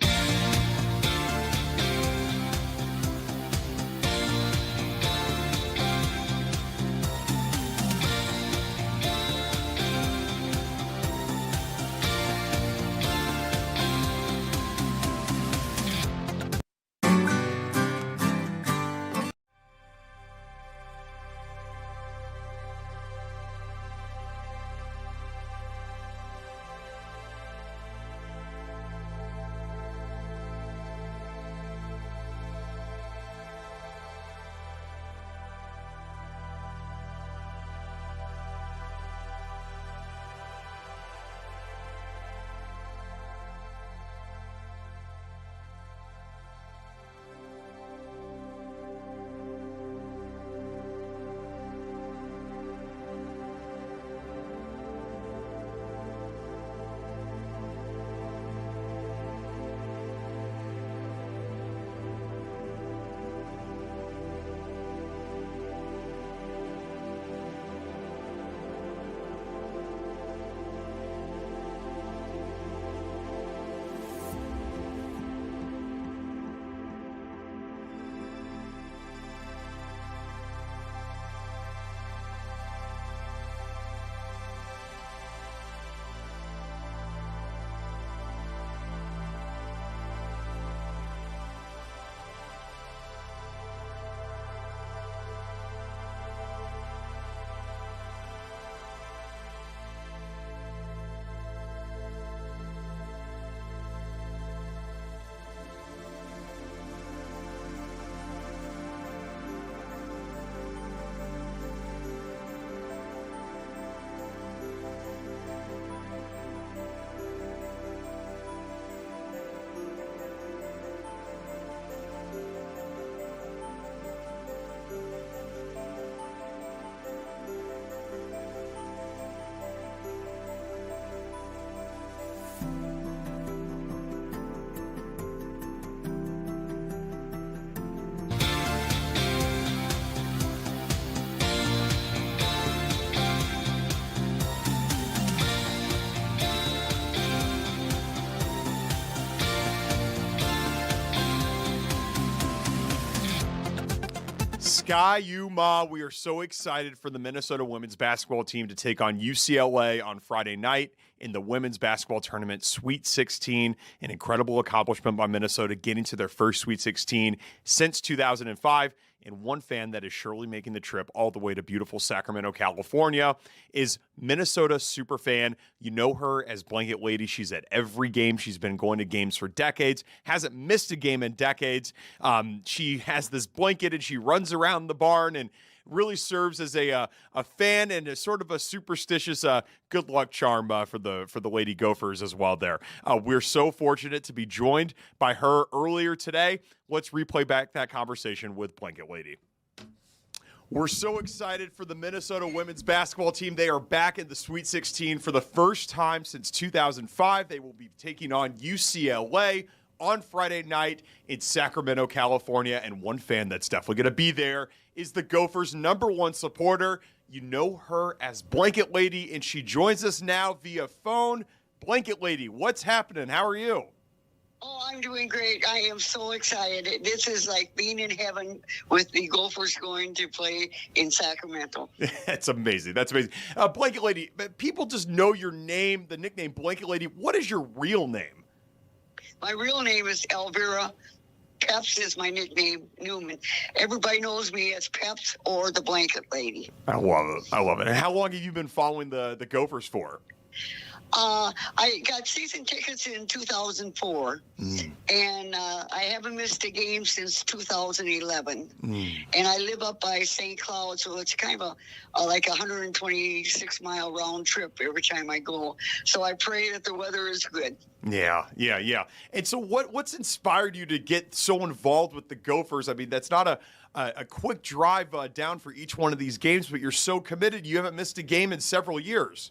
Sky U Ma, we are so excited for the Minnesota women's basketball team to take on UCLA on Friday night in the women's basketball tournament Sweet 16. An incredible accomplishment by Minnesota, getting to their first Sweet 16 since 2005. And one fan that is surely making the trip all the way to beautiful Sacramento, California, is Minnesota superfan. You know her as Blanket Lady. She's at every game. She's been going to games for decades, hasn't missed a game in decades. She has this blanket and she runs around the barn and really serves as a fan and a sort of a superstitious good luck charm for the Lady Gophers as well there. We're so fortunate to be joined by her earlier today. Let's replay back that conversation with Blanket Lady. We're so excited for the Minnesota women's basketball team. They are back in the Sweet 16 for the first time since 2005. They will be taking on UCLA on Friday night in Sacramento, California. And one fan that's definitely going to be there is the Gophers' #1 supporter. You know her as Blanket Lady, and she joins us now via phone. Blanket Lady, what's happening? How are you?
Oh, I'm doing great. I am so excited. This is like being in heaven with the Gophers going to play in Sacramento.
That's amazing. That's amazing. Blanket Lady, people just know your name, the nickname Blanket Lady. What is your real name?
My real name is Elvira. Peps is my nickname, Newman. Everybody knows me as Peps or the Blanket Lady.
I love it. I love it. And how long have you been following the Gophers for?
I got season tickets in 2004, and I haven't missed a game since 2011. And I live up by St. Cloud, so it's kind of like a 126-mile round trip every time I go. So I pray that the weather is good.
Yeah. And so what's inspired you to get so involved with the Gophers? I mean, that's not a quick drive down for each one of these games, but you're so committed. You haven't missed a game in several years.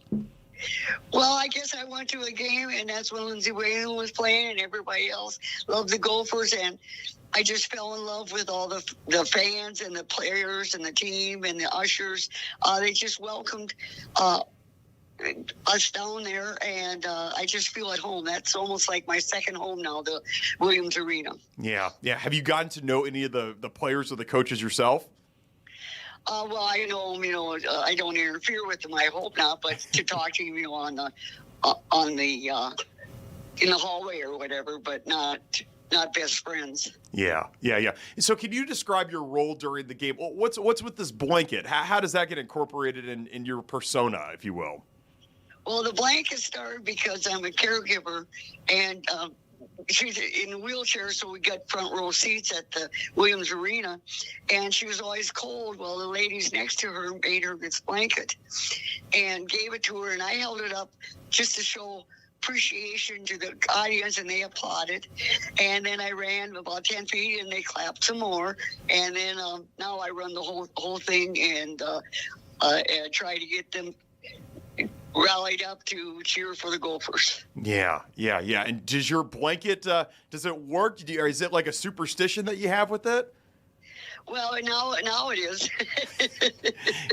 Well, I guess I went to a game, and that's when Lindsey Whalen was playing, and everybody else loved the Gophers, and I just fell in love with all the fans and the players and the team and the ushers. They just welcomed us down there, and I just feel at home. That's almost like my second home now, the Williams Arena.
Yeah. Have you gotten to know any of the players or the coaches yourself?
Well, I know them, I don't interfere with them. I hope not, but to talk to them, on the in the hallway or whatever, but not best friends.
Yeah. So, can you describe your role during the game? What's with this blanket? How does that get incorporated in your persona, if you will?
Well, the blanket started because I'm a caregiver, and she's in a wheelchair, so we got front row seats at the Williams Arena, and she was always cold. Well, the ladies next to her made her this blanket and gave it to her, and I held it up just to show appreciation to the audience, and they applauded. And then I ran about 10 feet, and they clapped some more. And then now I run the whole thing and try to get them rallied up to cheer for the Gophers.
Yeah. And does your blanket, does it work? Or is it like a superstition that you have with it?
Well, now it is.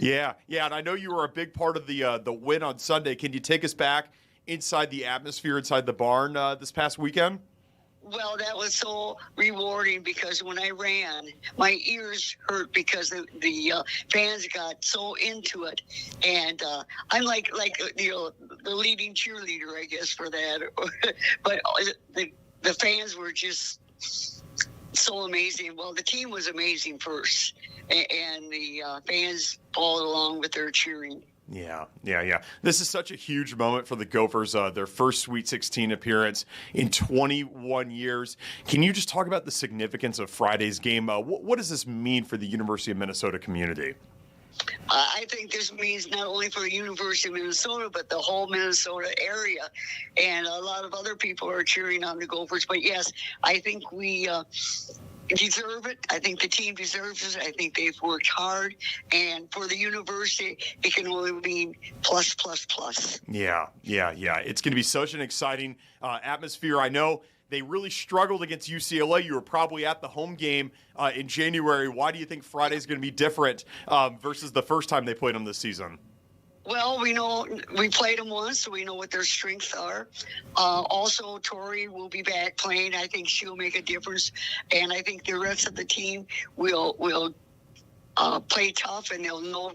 Yeah. And I know you were a big part of the win on Sunday. Can you take us back inside the atmosphere, inside the barn this past weekend?
Well, that was so rewarding because when I ran, my ears hurt because the fans got so into it, and I'm like the leading cheerleader, I guess, for that. But the fans were just so amazing. Well, the team was amazing first, and the fans followed along with their cheering.
Yeah. This is such a huge moment for the Gophers, their first Sweet 16 appearance in 21 years. Can you just talk about the significance of Friday's game? What does this mean for the University of Minnesota community?
I think this means not only for the University of Minnesota, but the whole Minnesota area. And a lot of other people are cheering on the Gophers. But yes, I think we deserve it. I think the team deserves it. I think they've worked hard. And for the university, it can only be plus.
Yeah. It's going to be such an exciting atmosphere. I know they really struggled against UCLA. You were probably at the home game in January. Why do you think Friday's going to be different versus the first time they played them this season?
Well, we know we played them once, so we know what their strengths are. Also, Tori will be back playing. I think she'll make a difference, and I think the rest of the team will play tough, and they'll know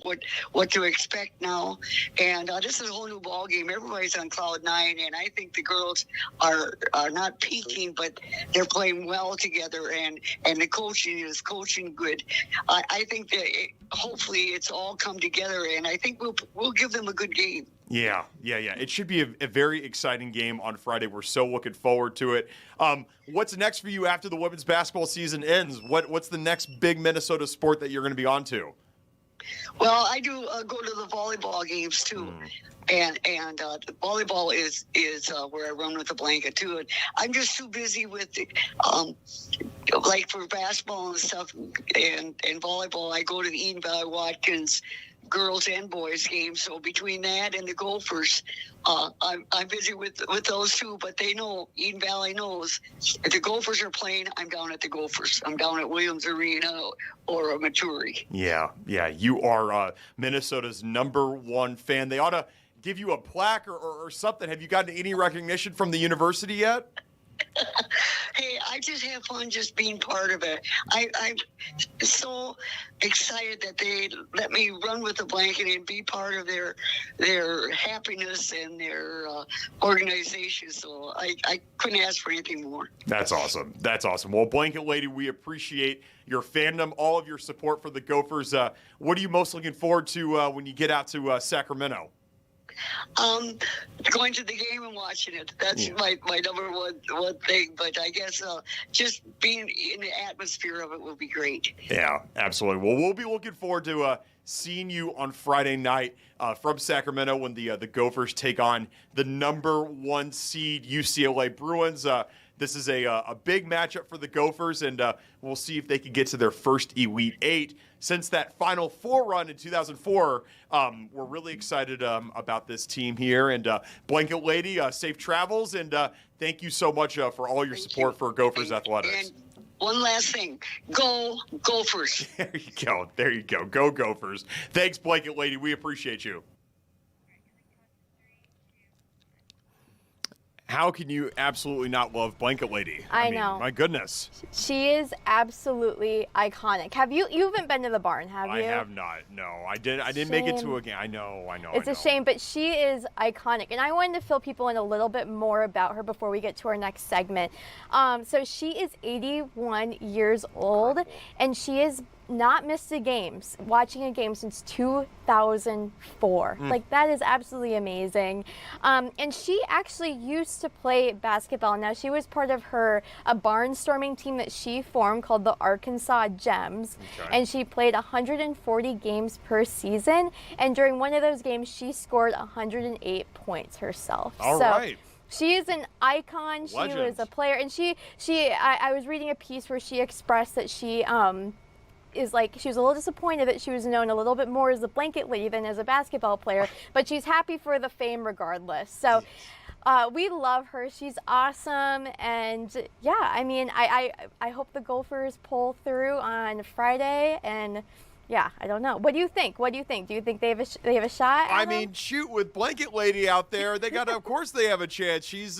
what to expect now. And this is a whole new ball game. Everybody's on cloud nine, and I think the girls are not peaking, but they're playing well together, and the coaching is coaching good. I think that hopefully it's all come together, and I think we'll give them a good game.
Yeah. It should be a very exciting game on Friday. We're so looking forward to it. What's next for you after the women's basketball season ends? What's the next big Minnesota sport that you're going to be on to?
Well, I do go to the volleyball games too, and the volleyball is where I run with the blanket too. And I'm just too busy with like for basketball and stuff and volleyball. I go to the Eden Valley Watkins girls and boys games. So between that and the Gophers, I'm busy with those two. But they know, Eden Valley knows, if the Gophers are playing, I'm down at the Gophers. I'm down at Williams Arena or a Maturi.
Yeah. You are Minnesota's #1 fan. They ought to give you a plaque or something. Have you gotten any recognition from the university yet?
Hey, I just have fun just being part of it. I'm so excited that they let me run with the blanket and be part of their happiness and their organization. So I couldn't ask for anything more.
That's awesome. Well, Blanket Lady, we appreciate your fandom, all of your support for the Gophers. What are you most looking forward to when you get out to Sacramento?
Going to the game and watching it. That's my number one thing. But I guess just being in the atmosphere of it will be great.
Yeah, absolutely. Well, we'll be looking forward to seeing you on Friday night from Sacramento when the Gophers take on the #1 seed UCLA Bruins. This is a big matchup for the Gophers, and we'll see if they can get to their first Elite Eight. Since that Final Four run in 2004, we're really excited about this team here. And Blanket Lady, safe travels, and thank you so much for all your support for Gophers athletics.
And one last thing, go Gophers.
There you go. Go Gophers. Thanks, Blanket Lady. We appreciate you. How can you absolutely not love Blanket Lady?
I
mean,
know.
My goodness.
She is absolutely iconic. You haven't been to the barn, have you?
I have not. No, I didn't make it to a game. I know.
It's a shame, but she is iconic. And I wanted to fill people in a little bit more about her before we get to our next segment. So she is 81 years old, and she has not missed watching a game since 2004. Like, that is absolutely amazing. And she actually used to play basketball. Now, she was part of a barnstorming team that she formed called the Arkansas Gems. Okay. And she played 140 games per season. And during one of those games, she scored 108 points herself.
All right.
She is an icon. She was a player. And I was reading a piece where she expressed that she she was a little disappointed that she was known a little bit more as a Blanket Lady than as a basketball player, but she's happy for the fame regardless. So we love her. She's awesome. And yeah, I mean, I hope the Gophers pull through on Friday. And yeah, I don't know. What do you think? Do you think they have a shot?
I mean, shoot, with Blanket Lady out there, of course they have a chance. She's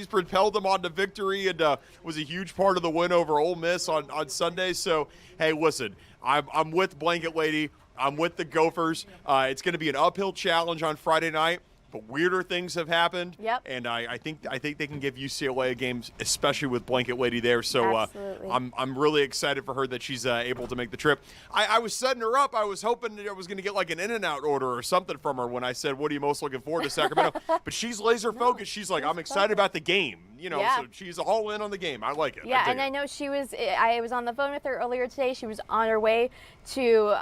propelled them on to victory and was a huge part of the win over Ole Miss on Sunday. So, hey, listen, I'm with Blanket Lady. I'm with the Gophers. It's going to be an uphill challenge on Friday night. But weirder things have happened.
Yep.
And I think they can give UCLA a game, especially with Blanket Lady there. So I'm really excited for her that she's able to make the trip. I was setting her up. I was hoping that I was going to get like an In-N-Out order or something from her when I said, "What are you most looking forward to, Sacramento?" But she's laser focused. She's like, "I'm excited about the game." So she's all in on the game. I like it.
Yeah, I know I was on the phone with her earlier today. She was on her way to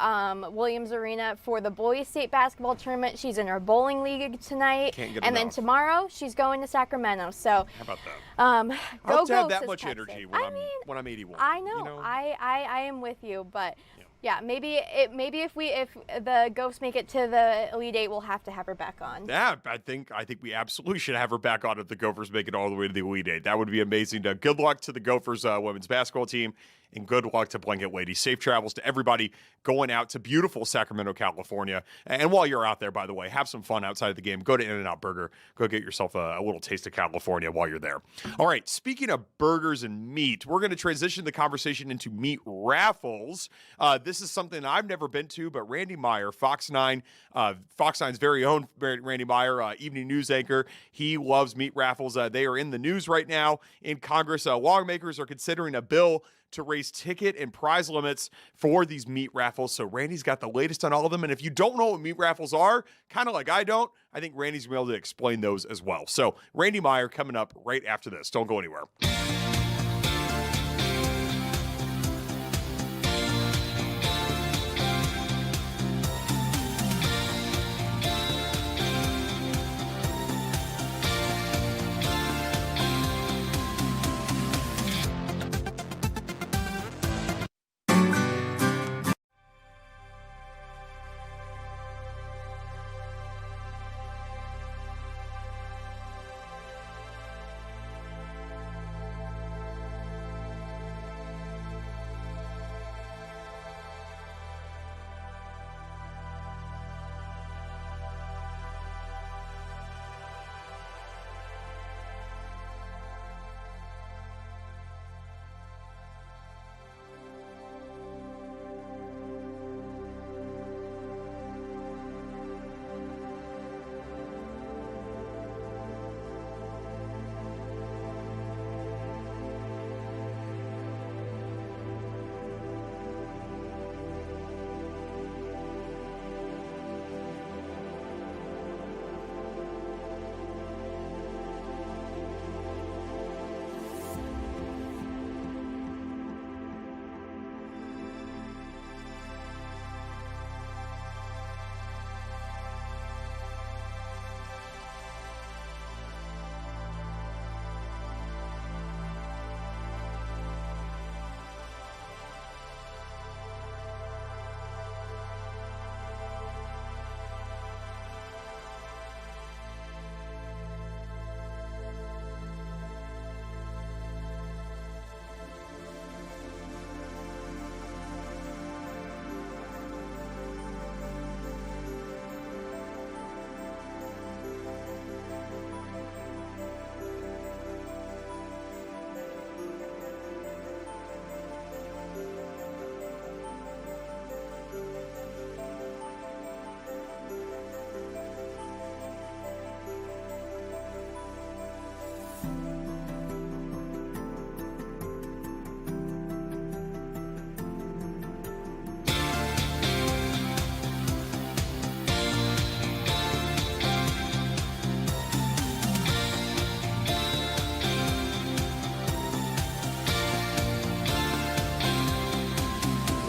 Williams Arena for the Boys State basketball tournament. She's in her bowling league tonight. And then tomorrow she's going to Sacramento. So
how about that?
I
hope to have that much energy when I'm 81.
I know. I am with you, but yeah, maybe if the Gophers make it to the Elite Eight, we'll have to have her back on.
Yeah, I think we absolutely should have her back on if the Gophers make it all the way to the Elite Eight. That would be amazing. Good luck to the Gophers women's basketball team, and good luck to Blanket Lady. Safe travels to everybody going out to beautiful Sacramento, California. And while you're out there, by the way, have some fun outside of the game. Go to In-N-Out Burger. Go get yourself a little taste of California while you're there. All right, speaking of burgers and meat, we're going to transition the conversation into meat raffles. This is something I've never been to, but Randy Meyer, Fox 9's very own Randy Meyer, evening news anchor, he loves meat raffles. They are in the news right now in Congress. Lawmakers are considering a bill to raise ticket and prize limits for these meat raffles. So Randy's got the latest on all of them. And if you don't know what meat raffles are, kind of like I don't, I think Randy's going to be able to explain those as well. So Randy Meyer coming up right after this. Don't go anywhere.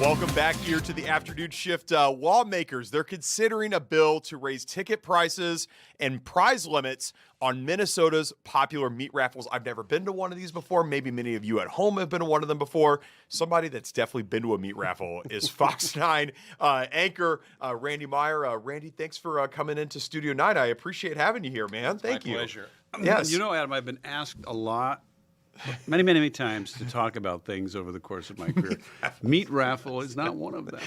Welcome back here to the afternoon shift. Lawmakers, they're considering a bill to raise ticket prices and prize limits on Minnesota's popular meat raffles. I've never been to one of these before. Maybe many of you at home have been to one of them before. Somebody that's definitely been to a meat raffle is Fox 9 anchor Randy Meyer. Randy, thanks for coming into Studio 9. I appreciate having you here, man. Thank you.
My pleasure.
Yes.
You know, Adam, I've been asked a lot, many times to talk about things over the course of my career. Meat raffle is not one of them.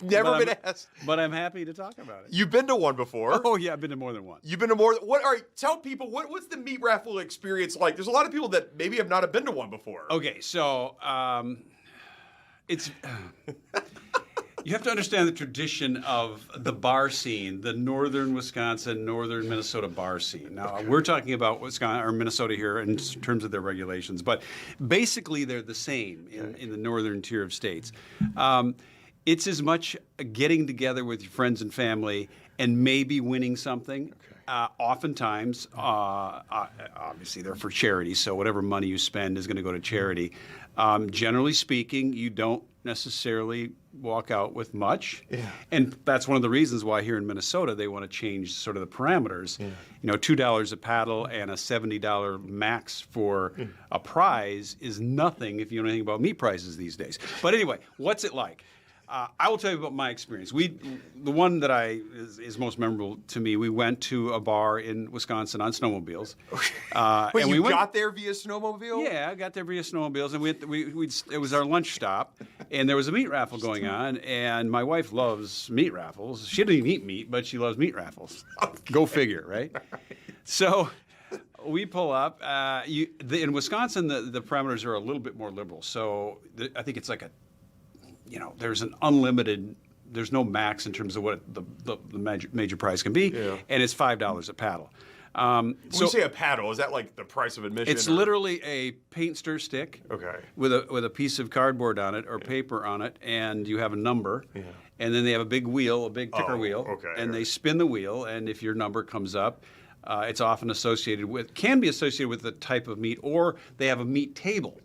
Never been asked.
But I'm happy to talk about it.
You've been to one before.
Oh, yeah, I've been to more than one.
You've been to more. What? All right, tell people what's the meat raffle experience like? There's a lot of people that maybe have not been to one before.
Okay, so it's you have to understand the tradition of the bar scene, the northern Wisconsin, northern Minnesota bar scene. Now, we're talking about Wisconsin or Minnesota here in terms of their regulations, but basically they're the same in the northern tier of states. It's as much getting together with your friends and family and maybe winning something. Oftentimes, obviously, they're for charity, so whatever money you spend is going to go to charity. Generally speaking, you don't necessarily walk out with much. Yeah. And that's one of the reasons why here in Minnesota they want to change sort of the parameters. Yeah. You know, $2 a paddle and a $70 max for a prize is nothing if you know anything about meat prices these days. But anyway, what's it like? I will tell you about my experience. The one that is most memorable to me. We went to a bar in Wisconsin on snowmobiles.
Wait,
and
you
we
got there via snowmobile?
Yeah, I got there via snowmobiles, and it was our lunch stop, and there was a meat raffle going on. And my wife loves meat raffles. She doesn't even eat meat, but she loves meat raffles. Go figure, right? So we pull up. In Wisconsin, the parameters are a little bit more liberal. So I think it's like there's an unlimited, there's no max in terms of what the major prize can be, and it's $5 a paddle.
When you say a paddle, is that like the price of admission?
It's literally a paint stir stick with a piece of cardboard on it or paper on it, and you have a number. Yeah. And then they have a big wheel, a big ticker wheel, and they spin the wheel, and if your number comes up, it's often can be associated with the type of meat, or they have a meat table.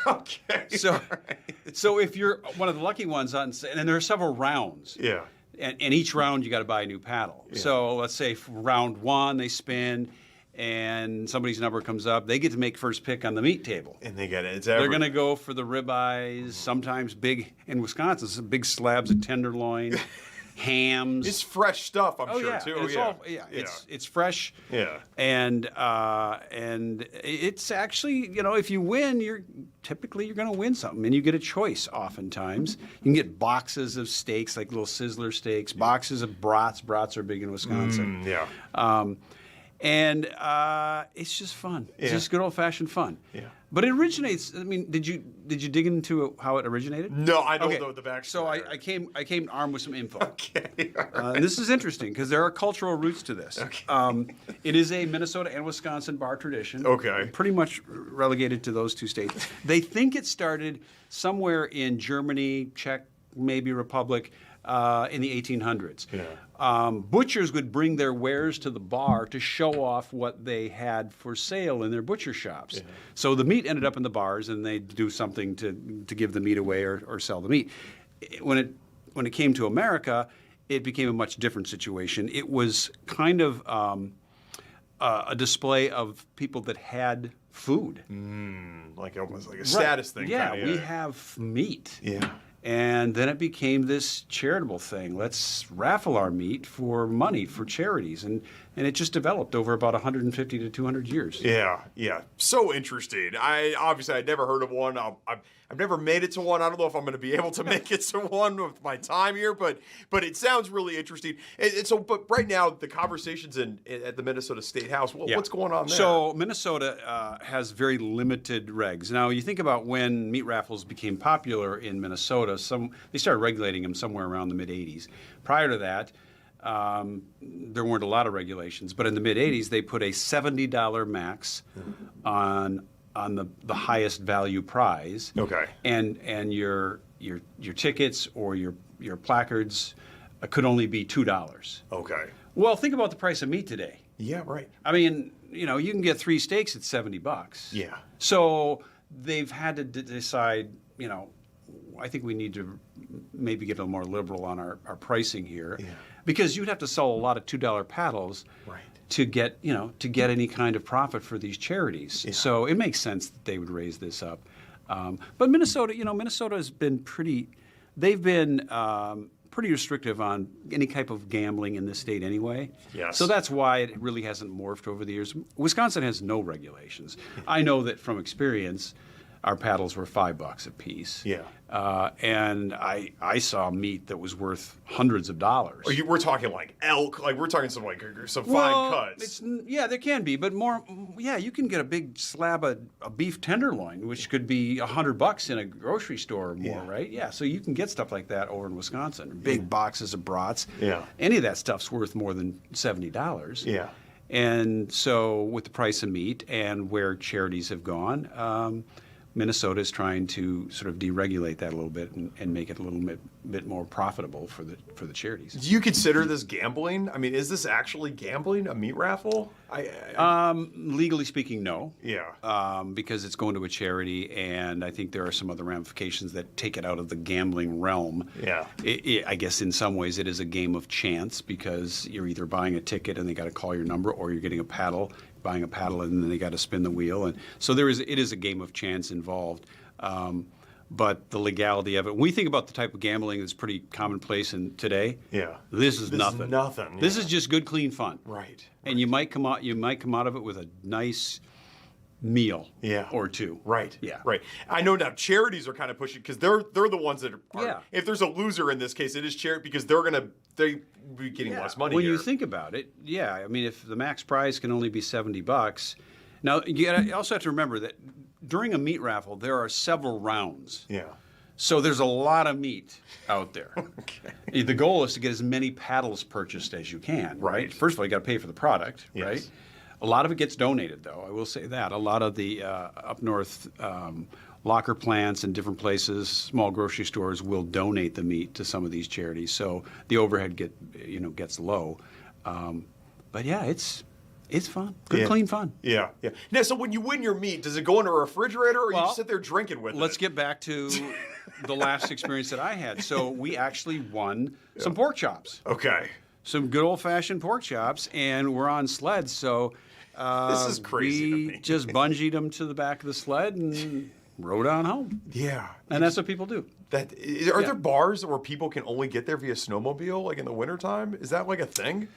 Okay.
So if you're one of the lucky ones, and then there are several rounds.
Yeah.
And each round you got to buy a new paddle. Yeah. So let's say for round one they spin, and somebody's number comes up, they get to make first pick on the meat table.
And they get it.
They're going to go for the ribeyes, sometimes big, in Wisconsin, some big slabs of tenderloin, hams.
It's fresh stuff, I'm sure,
yeah.
too.
It's fresh.
Yeah.
And it's actually, if you win, you're going to win something, and you get a choice oftentimes. You can get boxes of steaks, like little sizzler steaks, boxes of brats. Brats are big in Wisconsin. And it's just fun. It's just good old-fashioned fun. Yeah. But it originates. I mean, did you dig into how it originated?
No, I don't know the backstory.
So I came armed with some info.
Okay.
And this is interesting because there are cultural roots to this. Okay. It is a Minnesota and Wisconsin bar tradition.
Okay.
Pretty much relegated to those two states. They think it started somewhere in Germany, Czech, maybe Republic, in the 1800s. Yeah. Butchers would bring their wares to the bar to show off what they had for sale in their butcher shops. Yeah. So the meat ended up in the bars, and they'd do something to give the meat away or sell the meat. When it came to America, it became a much different situation. It was kind of a display of people that had food.
Like almost like a status thing.
Yeah,
kinda,
we have meat.
Yeah.
And then it became this charitable thing. Let's raffle our meat for money for charities. And it just developed over about 150 to 200 years.
Yeah. So interesting. I'd never heard of one. I've never made it to one. I don't know if I'm going to be able to make it to one with my time here, but it sounds really interesting. But right now, the conversation's at the Minnesota State House. What's going on there?
So Minnesota has very limited regs. Now, you think about when meat raffles became popular in Minnesota, they started regulating them somewhere around the mid-'80s. Prior to that, there weren't a lot of regulations, but in the mid-'80s, they put a $70 max on the highest value prize.
Okay.
And your tickets or your placards could only be $2.
Okay.
Well, think about the price of meat today.
Yeah, right.
I mean, you can get 3 steaks at $70.
Yeah.
So they've had to decide, I think we need to maybe get a little more liberal on our pricing here. Yeah. Because you'd have to sell a lot of $2 paddles. Right. To get any kind of profit for these charities. Yeah. So it makes sense that they would raise this up. But Minnesota has been pretty restrictive on any type of gambling in this state anyway.
Yes.
So that's why it really hasn't morphed over the years. Wisconsin has no regulations. I know that from experience, our paddles were $5 a piece. Yeah. And I saw meat that was worth hundreds of dollars.
We're talking like elk, we're talking some fine cuts.
There can be, but more. Yeah, you can get a big slab of beef tenderloin, which could be $100 in a grocery store or more, right? Yeah, so you can get stuff like that over in Wisconsin. Big boxes of brats. Yeah. Any of that stuff's worth more than $70. Yeah. And so with the price of meat and where charities have gone. Minnesota is trying to sort of deregulate that a little bit and make it a little bit more profitable for the charities.
Do you consider this gambling? I mean, is this actually gambling, a meat raffle?
Legally speaking, no.
Yeah.
Because it's going to a charity, and I think there are some other ramifications that take it out of the gambling realm.
Yeah.
I guess in some ways it is a game of chance because you're either buying a ticket and they got to call your number, or you're getting a paddle. Buying a paddle and then they got to spin the wheel, and so it is a game of chance involved. but the legality of it. When we think about the type of gambling that's pretty commonplace in today.
Yeah.
This is nothing.
Is nothing.
This
yeah.
is just good, clean fun.
Right.
And you might come out of it with a nice meal or two.
Right.
Yeah.
Right. I know now charities are kind of pushing because they're the ones that are.
Yeah.
If there's a loser in this case, it is charity because they be getting less money.
When
here.
you think about it, yeah. I mean, if the max prize can only be $70, now you also have to remember that during a meat raffle there are several rounds.
Yeah.
So there's a lot of meat out there.
Okay.
The goal is to get as many paddles purchased as you can. Right. First of all, you got to pay for the product.
Yes.
Right. A lot of it gets donated, though. I will say that. A lot of the up north locker plants and different places, small grocery stores, will donate the meat to some of these charities. So the overhead gets low. But yeah, it's fun. Good, clean fun.
Yeah. Yeah. Now, so when you win your meat, does it go in a refrigerator or you just sit there drinking with it?
Let's get back to the last experience that I had. So we actually won some pork chops.
Okay.
Some good old-fashioned pork chops, and we're on sleds, so
this is crazy to
we
me.
just bungeed them to the back of the sled and rode on home.
Yeah.
And that's what people do.
Are there bars where people can only get there via snowmobile, like in the wintertime? Is that like a thing?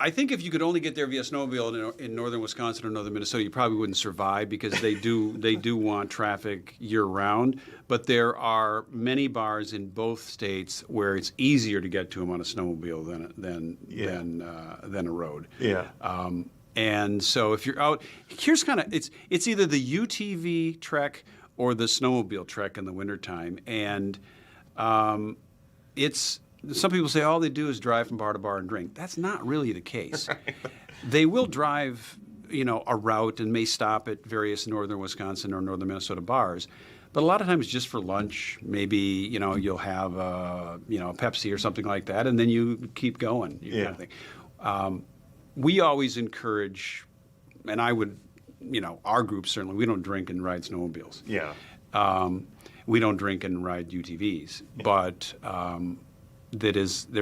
I think if you could only get there via snowmobile in northern Wisconsin or northern Minnesota, you probably wouldn't survive because they do want traffic year round. But there are many bars in both states where it's easier to get to them on a snowmobile than a road.
Yeah.
And so if you're out, here's kind of it's either the UTV trek or the snowmobile trek in the wintertime, and it's. Some people say all they do is drive from bar to bar and drink. That's not really the case. They will drive, a route and may stop at various northern Wisconsin or northern Minnesota bars, but a lot of times just for lunch. Maybe you'll have a Pepsi or something like that, and then you keep going. Kind of thing. We always encourage, and I would, our group certainly. We don't drink and ride snowmobiles.
Yeah.
We don't drink and ride UTVs, but. There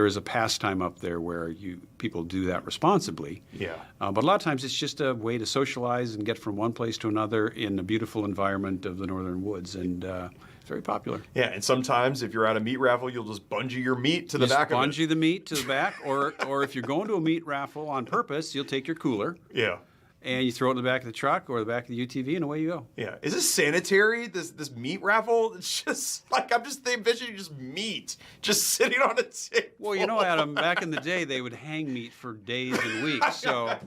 is a pastime up there where people do that responsibly.
Yeah.
But a lot of times it's just a way to socialize and get from one place to another in the beautiful environment of the northern woods, and it's very popular.
Yeah, and sometimes if you're at a meat raffle, you'll just bungee your meat to the back of it.
Bungee the meat to the back, or if you're going to a meat raffle on purpose, you'll take your cooler.
Yeah.
And you throw it in the back of the truck or the back of the UTV, and away you go.
Yeah. Is this sanitary, this meat raffle? It's just like, I'm just envisioning just meat just sitting on a table.
Well, Adam, back in the day, they would hang meat for days and weeks. So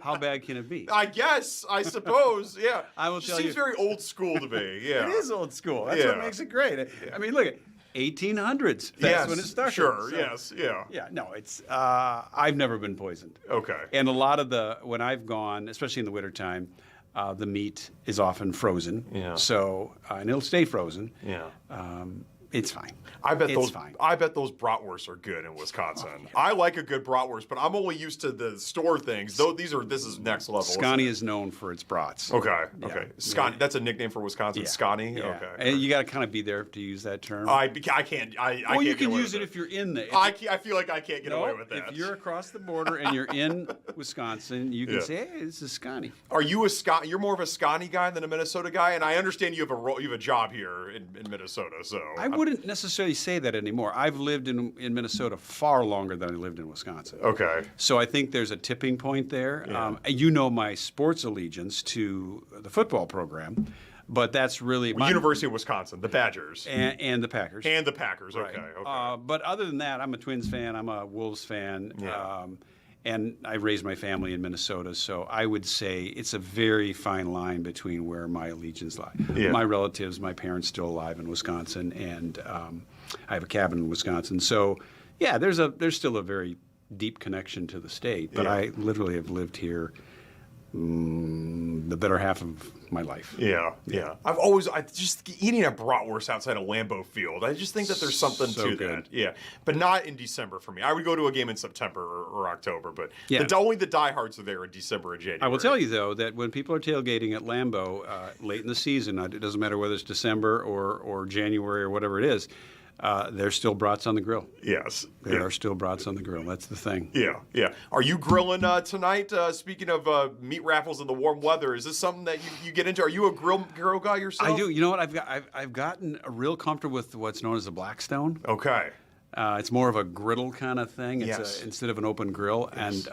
how bad can it be?
I suppose, yeah.
I will tell you.
Seems very old school to me, yeah.
It is old school. That's what makes it great.
Yeah.
I mean, look at 1800s. That's when it started.
Sure,
so,
yes, yeah.
Yeah, no, it's, I've never been poisoned.
Okay.
And a lot of when I've gone, especially in the wintertime, the meat is often frozen.
Yeah.
So, and it'll stay frozen.
Yeah.
It's fine.
I bet
it's
those
fine.
I bet those bratwursts are good in Wisconsin. Oh, yeah. I like a good bratwurst, but I'm only used to the store things. Though this is next level.
Scotty is known for its brats.
Okay.
Yeah.
Okay. Scotty, that's a nickname for Wisconsin.
Yeah.
Scotty.
Yeah.
Okay.
And you got to kind of be there to use that term.
I can't. I
well, you
can't
can use it if you're in there.
I feel like I can't get away with that.
If you're across the border and you're in Wisconsin, you can say, "Hey, this is Scotty."
Are you You're more of a Scotty guy than a Minnesota guy, and I understand you have a job here in Minnesota. So
I wouldn't necessarily say that anymore. I've lived in Minnesota far longer than I lived in Wisconsin.
Okay.
So I think there's a tipping point there.
Yeah.
My sports allegiance to the football program, but that's really
University of Wisconsin, the Badgers,
and the Packers.
And the Packers.
Right.
Okay.
But other than that, I'm a Twins fan. I'm a Wolves fan.
Yeah.
And I raised my family in Minnesota, so I would say it's a very fine line between where my allegiance lie.
Yeah.
My relatives, my parents still alive in Wisconsin, and I have a cabin in Wisconsin. So, yeah, there's still a very deep connection to the state, but I literally have lived here the better half of my life.
Yeah. I just eating a bratwurst outside a Lambeau Field. I just think that there's something to
good.
that. Yeah, but not in December for me. I would go to a game in September or October, but
Yeah.
only the diehards are there in December and January.
I will tell you, though, that when people are tailgating at Lambeau late in the season, it doesn't matter whether it's December or January or whatever it is, there's still brats on the grill.
Yes.
There are still brats on the grill. That's the thing.
Yeah, yeah. Are you grilling tonight? Speaking of meat raffles in the warm weather, is this something that you get into? Are you a grill guy yourself?
I do. You know what? I've gotten real comfortable with what's known as a Blackstone.
Okay.
It's more of a griddle kind of thing.
Yes.
Instead of an open grill, and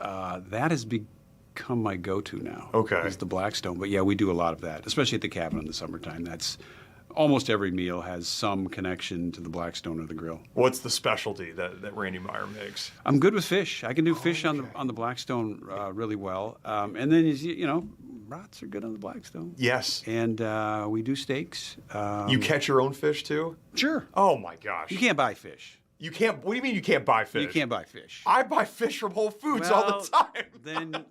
that has become my go-to now.
Okay.
Is the Blackstone. But yeah, we do a lot of that, especially at the cabin in the summertime. That's almost every meal has some connection to the Blackstone or the grill.
What's the specialty that Randy Meyer makes?
I'm good with fish. I can do fish on the Blackstone really well. And then you know, brats are good on the Blackstone.
Yes.
And we do steaks.
You catch your own fish too?
Sure.
Oh my gosh.
You can't buy fish.
You can't. What do you mean you can't buy fish?
You can't buy fish.
I buy fish from Whole Foods all the time.
Then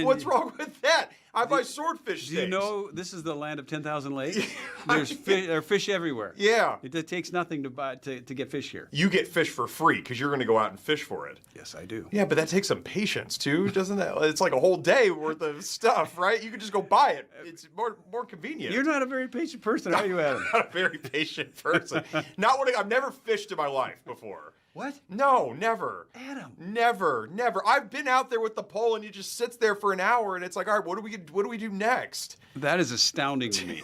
what's wrong with that? I buy swordfish steaks.
Do you know this is the land of 10,000 lakes? There are fish everywhere.
Yeah.
It takes nothing to get fish here.
You get fish for free because you're going to go out and fish for it.
Yes, I do.
Yeah, but that takes some patience too, doesn't that? It's like a whole day worth of stuff, right? You can just go buy it. It's more convenient.
You're not a very patient person, are you, Adam?
I'm not a very patient person. I've never fished in my life before.
What?
No, never.
Adam.
Never. I've been out there with the pole and you just sits there for an hour and it's like, all right, what do we do next?
That is astounding to me.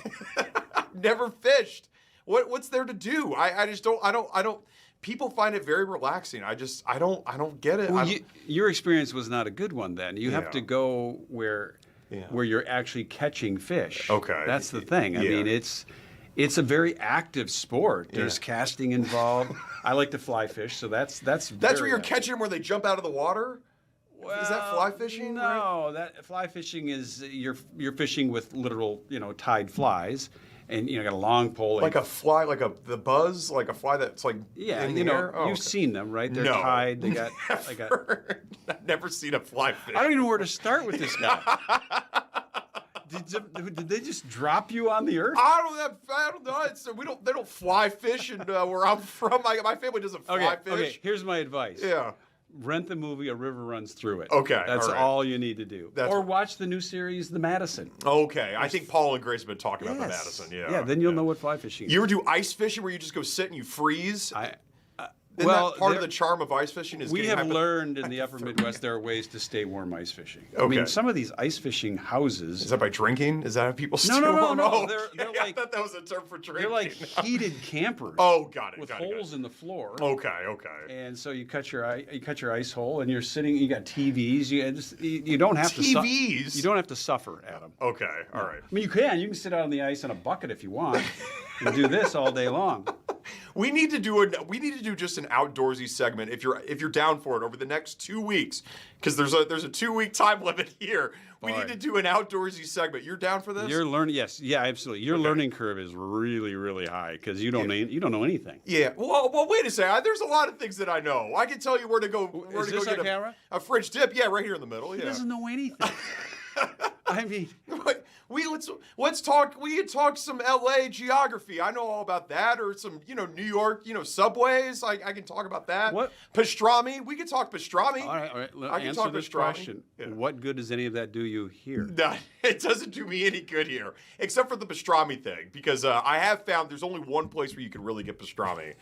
Never fished. What's there to do? I just don't. People find it very relaxing. I don't get it.
Well, your experience was not a good one then. You have to go where you're actually catching fish.
Okay.
That's the thing. I mean, it's a very active sport. There's casting involved. I like to fly fish, so that's
where you're catching them where they jump out of the water?
Well,
is that fly fishing?
No, that fly fishing is you're fishing with literal, tide flies, and got a long pole.
Like a fly, the buzz, like a fly that's like in the air? Oh,
you've seen them, right? They're tied. They got
I've never seen a fly fish.
I don't even know where to start with this guy. Did they just drop you on the earth?
I don't know. They don't fly fish, and where I'm from, my family doesn't fly fish.
Okay, here's my advice.
Yeah.
Rent the movie A River Runs Through It.
Okay,
that's
all right.
all you need to do. Or watch the new series, The Madison.
Okay, I think Paul and Grace have been talking about The Madison. Yeah.
Yeah, then you'll know what fly fishing is.
You ever do ice fishing where you just go sit and you freeze? Isn't
Well,
that part of the charm of ice fishing? Is
we
getting
have learned in the upper Midwest there are ways to stay warm ice fishing. I
Okay.
mean, some of these ice fishing houses.
Is that by drinking? Is that how people stay
No.
warm? Oh,
They're
I thought that was a term for drinking.
They're like heated campers.
Oh, got it.
With
got it,
holes in the floor.
Okay.
And so you cut your ice hole, and you're sitting. You got TVs. You don't have
TVs?
to. You don't have to suffer, Adam.
Okay. All right.
I mean, you can. You can sit out on the ice in a bucket if you want, and do this all day long.
We need to do just an outdoorsy segment if you're down for it over the next 2 weeks because there's a 2-week time limit here. We need to do an outdoorsy segment. You're down for this?
You're learning, yes, yeah, absolutely. Your learning curve is really, really high because you don't know anything.
Yeah. Well, wait a second. There's a lot of things that I know. I can tell you where to go.
Is this on camera?
A French dip. Yeah, right here in the middle.
He
Yeah.
doesn't know anything. I mean,
let's talk. We could talk some LA geography. I know all about that, or some New York subways. I can talk about that.
What
pastrami? We could talk pastrami.
All right.
I can
Answer
talk
this
pastrami.
question.
Yeah.
What good does any of that do you here?
No, it doesn't do me any good here, except for the pastrami thing, because I have found there's only one place where you can really get pastrami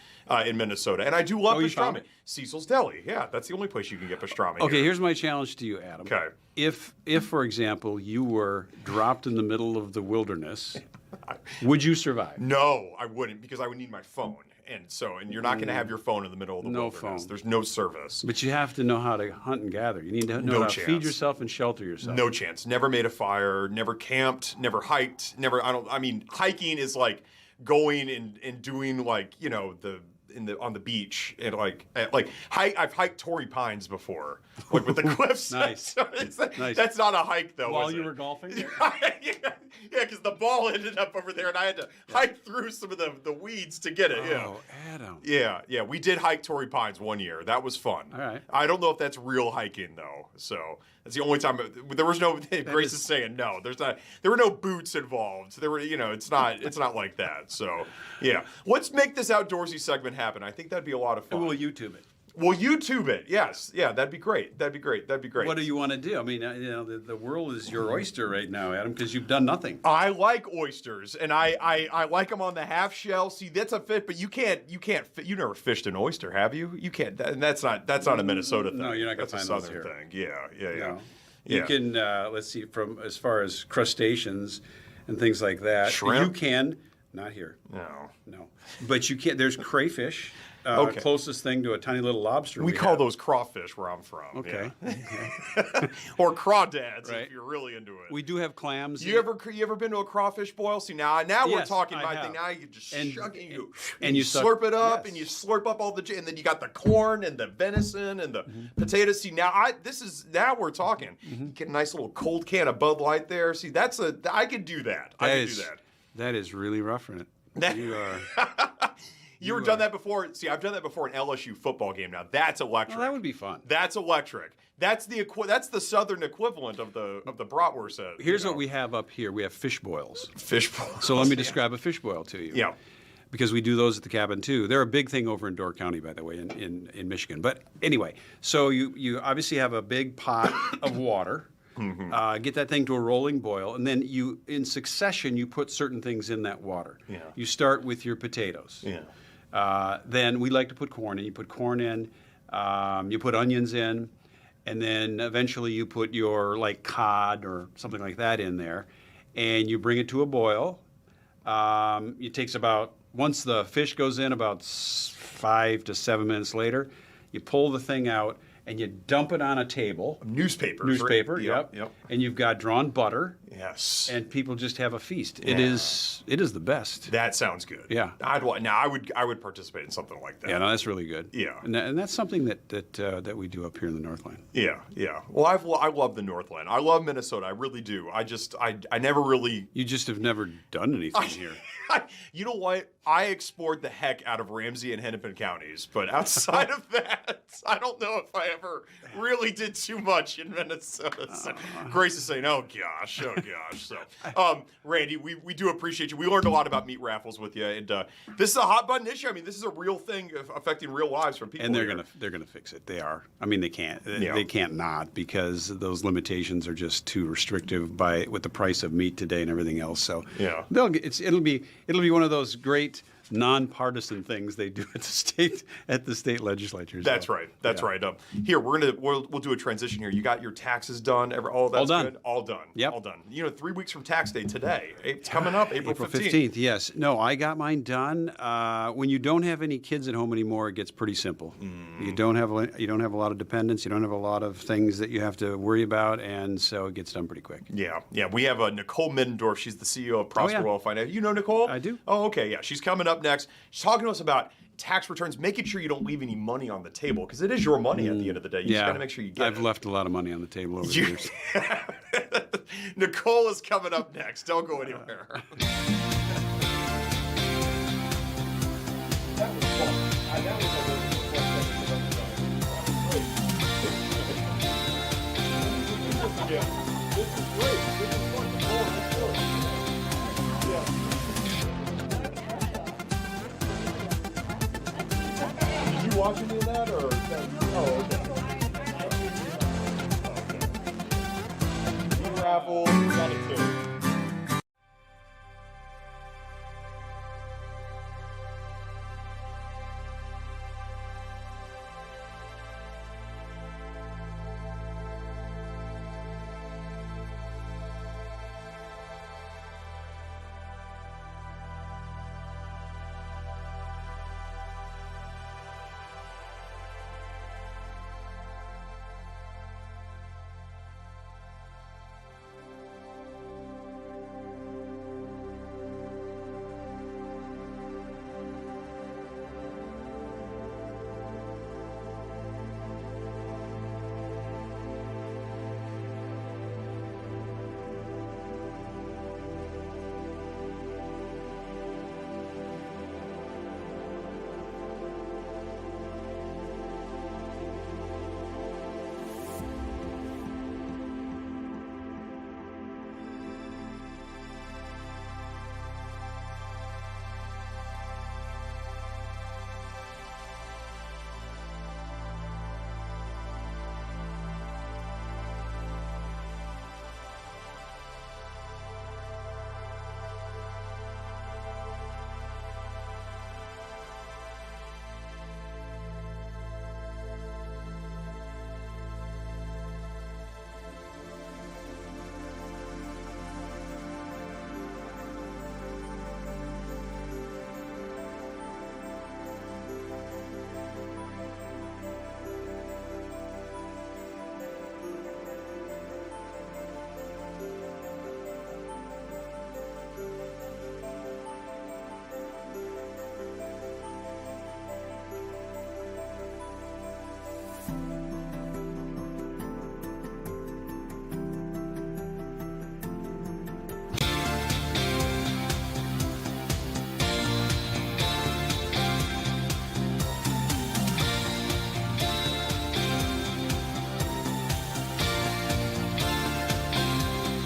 in Minnesota, and I do love pastrami. Cecil's Deli. Yeah, that's the only place you can get pastrami.
Okay,
here.
here's my challenge to you, Adam.
Okay.
If for example, you were dropped in the middle of the wilderness, would you survive?
No, I wouldn't, because I would need my phone. And you're not going to have your phone in the middle of the wilderness.
Phone.
There's no service.
But you have to know how to hunt and gather. You need to know how to feed yourself and shelter yourself.
No chance. Never made a fire, never camped, never hiked, hiking is like going and doing on the beach and I've hiked Torrey Pines before, like with the cliffs.
Nice.
Nice. That's not a hike though.
While you were golfing?
Yeah, because the ball ended up over there and I had to hike through some of the weeds to get it.
Oh, Adam.
Yeah. We did hike Torrey Pines one year. That was fun.
All right.
I don't know if that's real hiking though. So that's the only time there was no. Grace is saying no. There's not. There were no boots involved. There were. It's not like that. So yeah. Let's make this outdoorsy segment happen. I think that'd be a lot of fun.
We'll YouTube it.
Well, YouTube it. Yes. Yeah, that'd be great. That'd be great. That'd be great.
What do you want to do? I mean, the world is your oyster right now, Adam, because you've done nothing.
I like oysters, and I like them on the half shell. See, that's a fit, but you never fished an oyster, have you? You can't. And that's not a Minnesota thing.
No, you're not going to
That's
find
a
those
southern
here.
thing. Yeah.
No. You can, let's see, from as far as crustaceans and things like that.
Shrimp?
You can, not here.
No.
But you can't, there's crayfish.
Okay.
Closest thing to a tiny little lobster.
We call those crawfish where I'm from.
Okay.
Yeah. Or crawdads
Right.
if you're really into it.
We do have clams.
You ever been to a crawfish boil? See, now we're
Yes,
talking
I
my
have.
thing. Now you can just shuck it,
and
you
you suck-
slurp it up,
yes.
and you slurp up all the, and then you got the corn and the venison and the potatoes. See, now we're talking. You get a nice little cold can of Bud Light there. See, I could do that. I could do that.
That is really roughing it. You are.
You ever done that before? See, I've done that before an LSU football game. Now that's electric.
Well, that would be fun.
That's electric. That's the southern equivalent of the bratwurst.
Here's what we have up here. We have fish boils.
Fish boils.
So let me describe a fish boil to you.
Yeah.
Because we do those at the cabin too. They're a big thing over in Door County, by the way, in Michigan. But anyway, so you obviously have a big pot of water. Get that thing to a rolling boil, and then in succession, you put certain things in that water.
Yeah.
You start with your potatoes.
Yeah.
Then we like to put corn in. You put corn in, you put onions in, and then eventually you put your cod or something like that in there, and you bring it to a boil. It takes once the fish goes in, about 5 to 7 minutes later, you pull the thing out and you dump it on a table.
Newspaper.
Yep. And you've got drawn butter.
Yes.
And people just have a feast.
Yeah.
It is the best.
That sounds good.
Yeah.
I would participate in something like that.
Yeah, no, that's really good.
Yeah.
And that's something that we do up here in the Northland.
Yeah. Well, I love the Northland. I love Minnesota. I really do. I never really.
You just have never done anything here.
You know what? I explored the heck out of Ramsey and Hennepin counties, but outside of that, I don't know if I ever really did too much in Minnesota. So, Grace is saying, "Oh gosh." So, Randy, we do appreciate you. We learned a lot about meat raffles with you, and this is a hot button issue. I mean, this is a real thing affecting real lives for people.
And they're gonna fix it. They are. I mean, they can't. They can't not, because those limitations are just too restrictive with the price of meat today and everything else. So
yeah,
it'll be one of those great nonpartisan things they do at the state legislatures.
That's right. That's right. Here we'll do a transition here. You got your taxes done. All that's
done.
Good. All done.
Yep.
All done. 3 weeks from tax day today. It's coming up, April
15th. Yes. No, I got mine done. When you don't have any kids at home anymore, it gets pretty simple. You don't have a lot of dependents. You don't have a lot of things that you have to worry about, and so it gets done pretty quick.
Yeah. We have Nicole Middendorf. She's the CEO of Prosper Oil Finance. You know Nicole?
I do.
Oh, okay. Yeah. She's coming up next. She's talking to us about tax returns, making sure you don't leave any money on the table, because it is your money at the end of the day. You just got to make sure you get it.
I've left a lot of money on the table over the years.
Nicole is coming up next. Don't go anywhere. Did you watch any of that, or? Oh, okay. Raffle, got it too.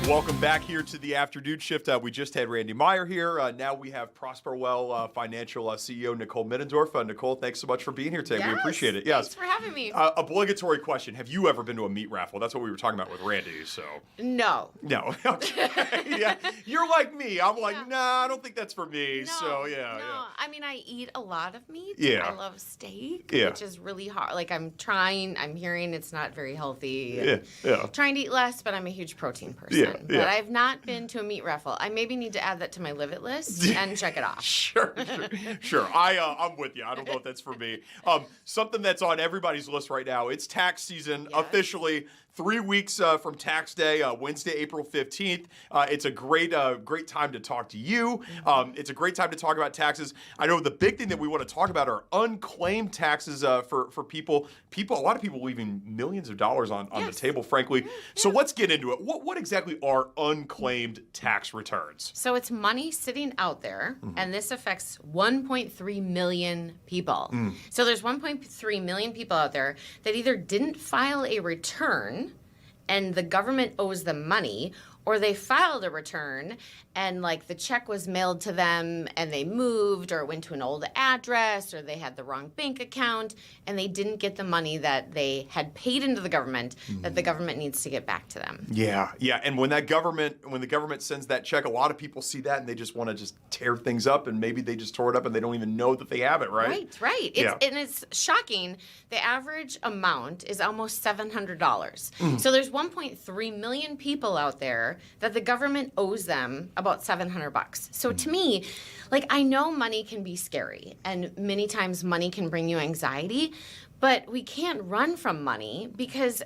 Welcome back here to the afternoon shift. We just had Randy Meyer here. Now we have Prosperwell Financial CEO Nicole Middendorf. Nicole, thanks so much for being here today. We appreciate it.
Thanks for having me.
Obligatory question. Have you ever been to a meat raffle? That's what we were talking about with Randy. So
No.
No. Okay. Yeah. You're like me. I'm like, nah, I don't think that's for me. So yeah.
I mean, I eat a lot of meat.
Yeah.
I love steak,
Yeah.
which is really hard. Like I'm hearing it's not very healthy.
Yeah.
Trying to eat less, but I'm a huge protein person.
Yeah.
But I've not been to a meat raffle. I maybe need to add that to my live it list and check it off.
Sure. I'm with you. I don't know if that's for me. Something that's on everybody's list right now. It's tax season officially. 3 weeks from tax day, Wednesday, April 15th. It's a great time to talk to you. It's a great time to talk about taxes. I know the big thing that we want to talk about are unclaimed taxes for people. A lot of people leaving millions of dollars on the table, frankly. So let's get into it. What exactly are unclaimed tax returns?
So it's money sitting out there, and this affects 1.3 million people. So there's 1.3 million people out there that either didn't file a return and the government owes them money, or they filed a return and like the check was mailed to them and they moved or went to an old address or they had the wrong bank account and they didn't get the money that they had paid into the government that the government needs to get back to them.
Yeah. And when the government sends that check, a lot of people see that and they just want to just tear things up, and maybe they just tore it up and they don't even know that they have it, right?
Right. And it's shocking. The average amount is almost $700. So there's 1.3 million people out there that the government owes them about $700. So to me, like, I know money can be scary and many times money can bring you anxiety, but we can't run from money because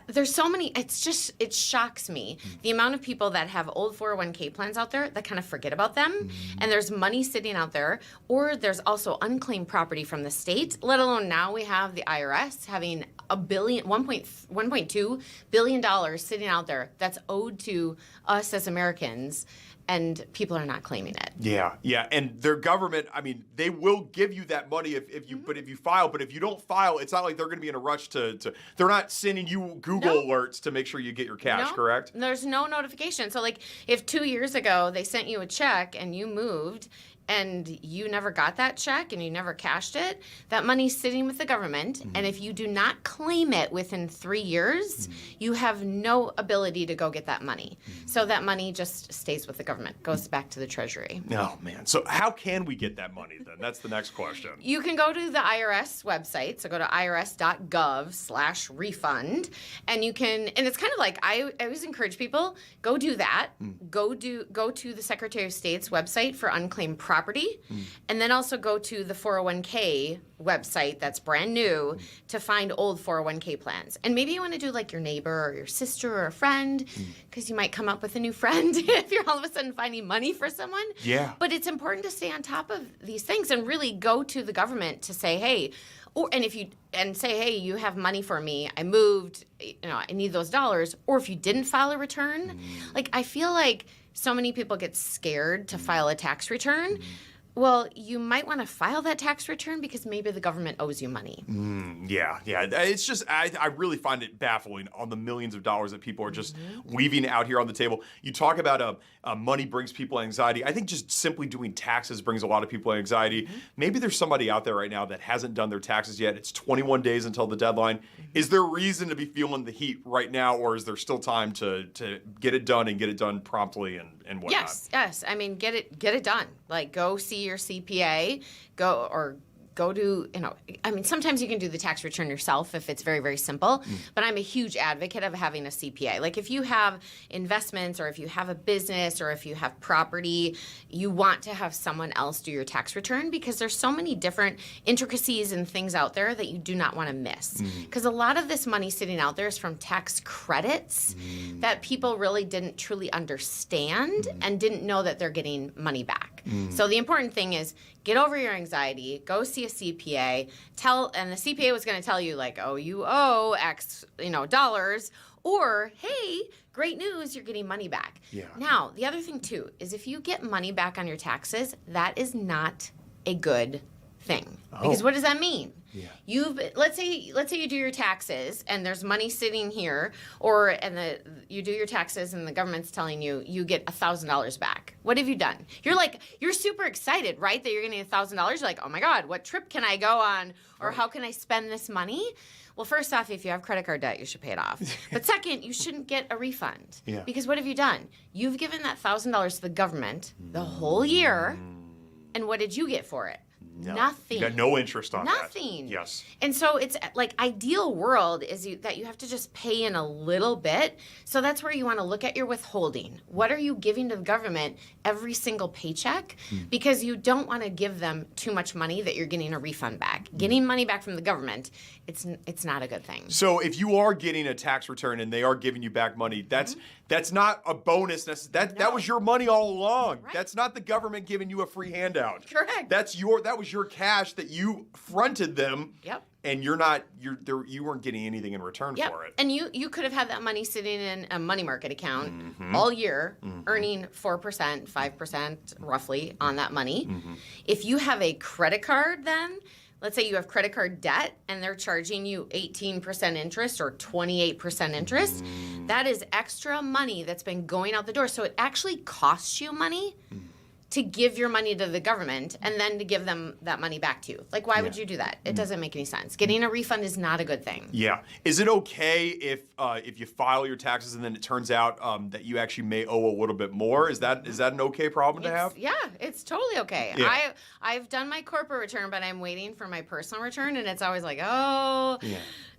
there's so many, it shocks me the amount of people that have old 401k plans out there that kind of forget about them, and there's money sitting out there, or there's also unclaimed property from the state, let alone now we have the IRS having $1.2 billion sitting out there that's owed to us as Americans, and people are not claiming it.
Yeah, and their government, I mean, they will give you that money if you file, but if you don't file, it's not like they're going to be in a rush to they're not sending you Google alerts to make sure you get your cash, correct?
There's no notification. So like if 2 years ago they sent you a check and you moved and you never got that check and you never cashed it, that money's sitting with the government. And if you do not claim it within 3 years, you have no ability to go get that money. So that money just stays with the government, goes back to the Treasury.
Oh, man. So how can we get that money then? That's the next question.
You can go to the IRS website. So go to irs.gov/refund. And you can, and it's kind of like, I always encourage people, go do that. Go to the Secretary of State's website for unclaimed property. And then also go to the 401k website that's brand new to find old 401k plans. And maybe you want to do like your neighbor or your sister or a friend, because you might come up with a new friend if you're all of a sudden finding money for someone.
Yeah.
But it's important to stay on top of these things and really go to the government to say, hey, you have money for me, I moved, I need those dollars. Or if you didn't file a return, like I feel like so many people get scared to file a tax return. Well, you might want to file that tax return because maybe the government owes you money.
Yeah. It's just, I really find it baffling on the millions of dollars that people are just leaving out here on the table. You talk about money brings people anxiety. I think just simply doing taxes brings a lot of people anxiety. Maybe there's somebody out there right now that hasn't done their taxes yet. It's 21 days until the deadline. Is there reason to be feeling the heat right now, or is there still time to get it done and get it done promptly and whatnot?
Yes. I mean, get it done. Like, go see your CPA, go to, sometimes you can do the tax return yourself if it's very, very simple, but I'm a huge advocate of having a CPA. Like if you have investments or if you have a business or if you have property, you want to have someone else do your tax return because there's so many different intricacies and things out there that you do not want to miss. Because a lot of this money sitting out there is from tax credits that people really didn't truly understand and didn't know that they're getting money back. So the important thing is get over your anxiety, go see a CPA, and the CPA was going to tell you like, oh, you owe X, dollars, or hey, great news, you're getting money back.
Yeah.
Now, the other thing too is if you get money back on your taxes, that is not a good thing. Because what does that mean?
Yeah.
Let's say you do your taxes and there's money sitting here, you do your taxes and the government's telling you get $1,000 back. What have you done? You're super excited, right? That you're going to get $1,000. You're like, oh my God, what trip can I go on? Or how can I spend this money? Well, first off, if you have credit card debt, you should pay it off. But second, you shouldn't get a refund.
Yeah.
Because what have you done? You've given that $1,000 to the government the whole year, and what did you get for it?
No.
Nothing.
You got no interest on that.
Nothing.
Yes.
And so it's like ideal world is that you have to just pay in a little bit. So that's where you want to look at your withholding. What are you giving to the government every single paycheck? Because you don't want to give them too much money that you're getting a refund back. Getting money back from the government, it's not a good thing.
So if you are getting a tax return and they are giving you back money, that's not a bonus. That was your money all along.
Right.
That's not the government giving you a free handout.
Correct.
That was your cash that you fronted them.
Yep.
And you weren't getting anything in return for it.
And you could have had that money sitting in a money market account all year, earning 4%, 5% roughly on that money. If you have a credit card then, let's say you have credit card debt and they're charging you 18% interest or 28% interest, that is extra money that's been going out the door. So it actually costs you money to give your money to the government and then to give them that money back to you. Like, why would you do that? It doesn't make any sense. Getting a refund is not a good thing.
Yeah. Is it okay if you file your taxes and then it turns out that you actually may owe a little bit more? Is that an okay problem to have?
Yeah, it's totally okay.
Yeah.
I've done my corporate return, but I'm waiting for my personal return, and it's always like, oh,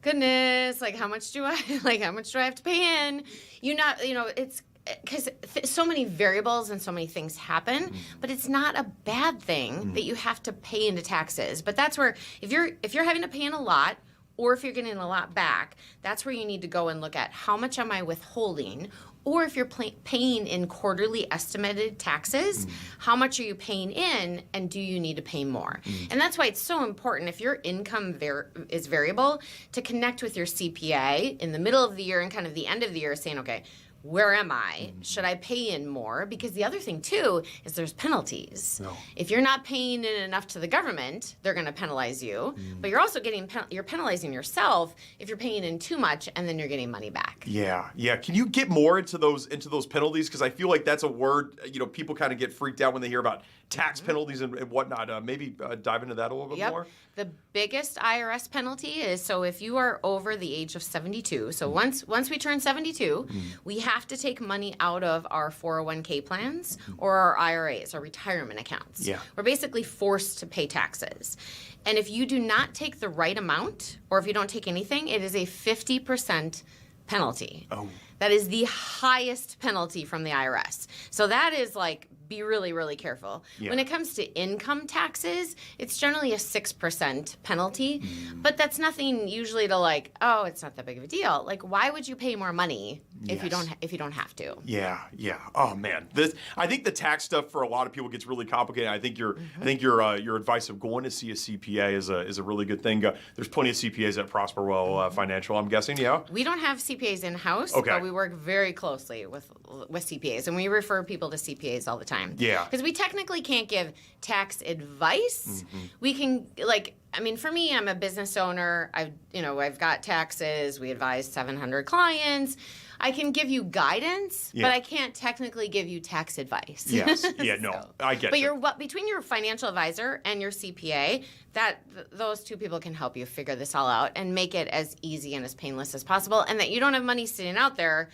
goodness, like how much do I have to pay in? It's because so many variables and so many things happen, but it's not a bad thing that you have to pay into taxes. But that's where if you're having to pay in a lot, or if you're getting a lot back, that's where you need to go and look at how much am I withholding, or if you're paying in quarterly estimated taxes, how much are you paying in, and do you need to pay more? And that's why it's so important, if your income is variable, to connect with your CPA in the middle of the year and kind of the end of the year saying, okay, where am I? Should I pay in more? Because the other thing, too, is there's penalties. No. If you're not paying in enough to the government, they're going to penalize you. But you're also you're penalizing yourself if you're paying in too much and then you're getting money back.
Yeah. Can you get more into those penalties? Because I feel like that's a word, people kind of get freaked out when they hear about tax penalties and whatnot. Maybe dive into that a little bit more.
The biggest IRS penalty is, so if you are over the age of 72, so once we turn 72, we have to take money out of our 401k plans or our IRAs, our retirement accounts.
Yeah.
We're basically forced to pay taxes. And if you do not take the right amount, or if you don't take anything, it is a 50% penalty. Oh. That is the highest penalty from the IRS. So that is like, be really, really careful. Yeah. When it comes to income taxes, it's generally a 6% penalty, but that's nothing usually to like, oh, it's not that big of a deal. Like, why would you pay more money if you don't have to? Yeah. Oh man, I think the tax stuff for a lot of people gets really complicated. I think your advice of going to see a CPA is a really good thing. There's plenty of CPAs at Prosper Well Financial, I'm guessing. Yeah. We don't have CPAs in house, but we work very closely with CPAs, and we refer people to CPAs all the time.
Yeah.
Because we technically can't give tax advice. We can, for me, I'm a business owner. I've got taxes. We advise 700 clients. I can give you guidance, but I can't technically give you tax advice.
Yes. Yeah, no, I get it.
But between your financial advisor and your CPA, those two people can help you figure this all out and make it as easy and as painless as possible, and that you don't have money sitting out there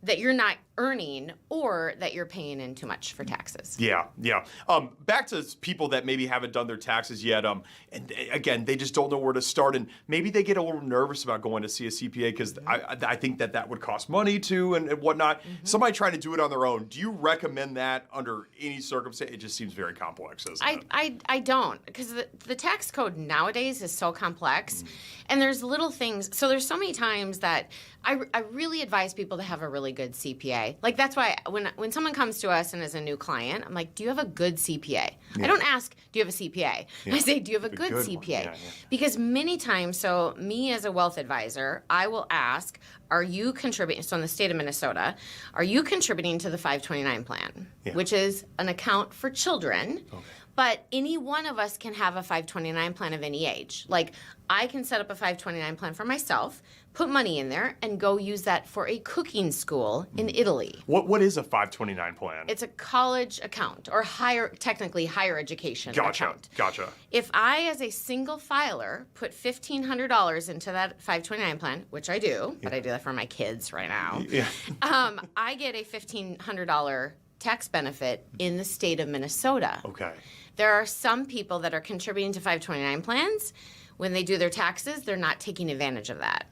that you're not earning or that you're paying in too much for taxes. Yeah. Back to people that maybe haven't done their taxes yet, and again, they just don't know where to start, and maybe they get a little nervous about going to see a CPA because I think that would cost money too and whatnot. Somebody trying to do it on their own, do you recommend that under any circumstance? It just seems very complex, doesn't it? I don't, because the tax code nowadays is so complex, and there's little things. So there's so many times that I really advise people to have a really good CPA. Like, that's why when someone comes to us and is a new client, I'm like, do you have a good CPA? Yeah. I don't ask, do you have a CPA? Yeah. I say, do you have a good CPA? Yeah. Because many times, so me as a wealth advisor, I will ask, are you contributing, so in the state of Minnesota, are you contributing to the 529 plan, which is an account for children? Okay. But any one of us can have a 529 plan of any age. Like, I can set up a 529 plan for myself, put money in there, and go use that for a cooking school in Italy.
What is a 529 plan?
It's a college account, or technically higher education account.
Gotcha.
If I, as a single filer, put $1,500 into that 529 plan, which I do, but I do that for my kids right now, I get a $1,500 tax benefit in the state of Minnesota.
Okay.
There are some people that are contributing to 529 plans. When they do their taxes, they're not taking advantage of that.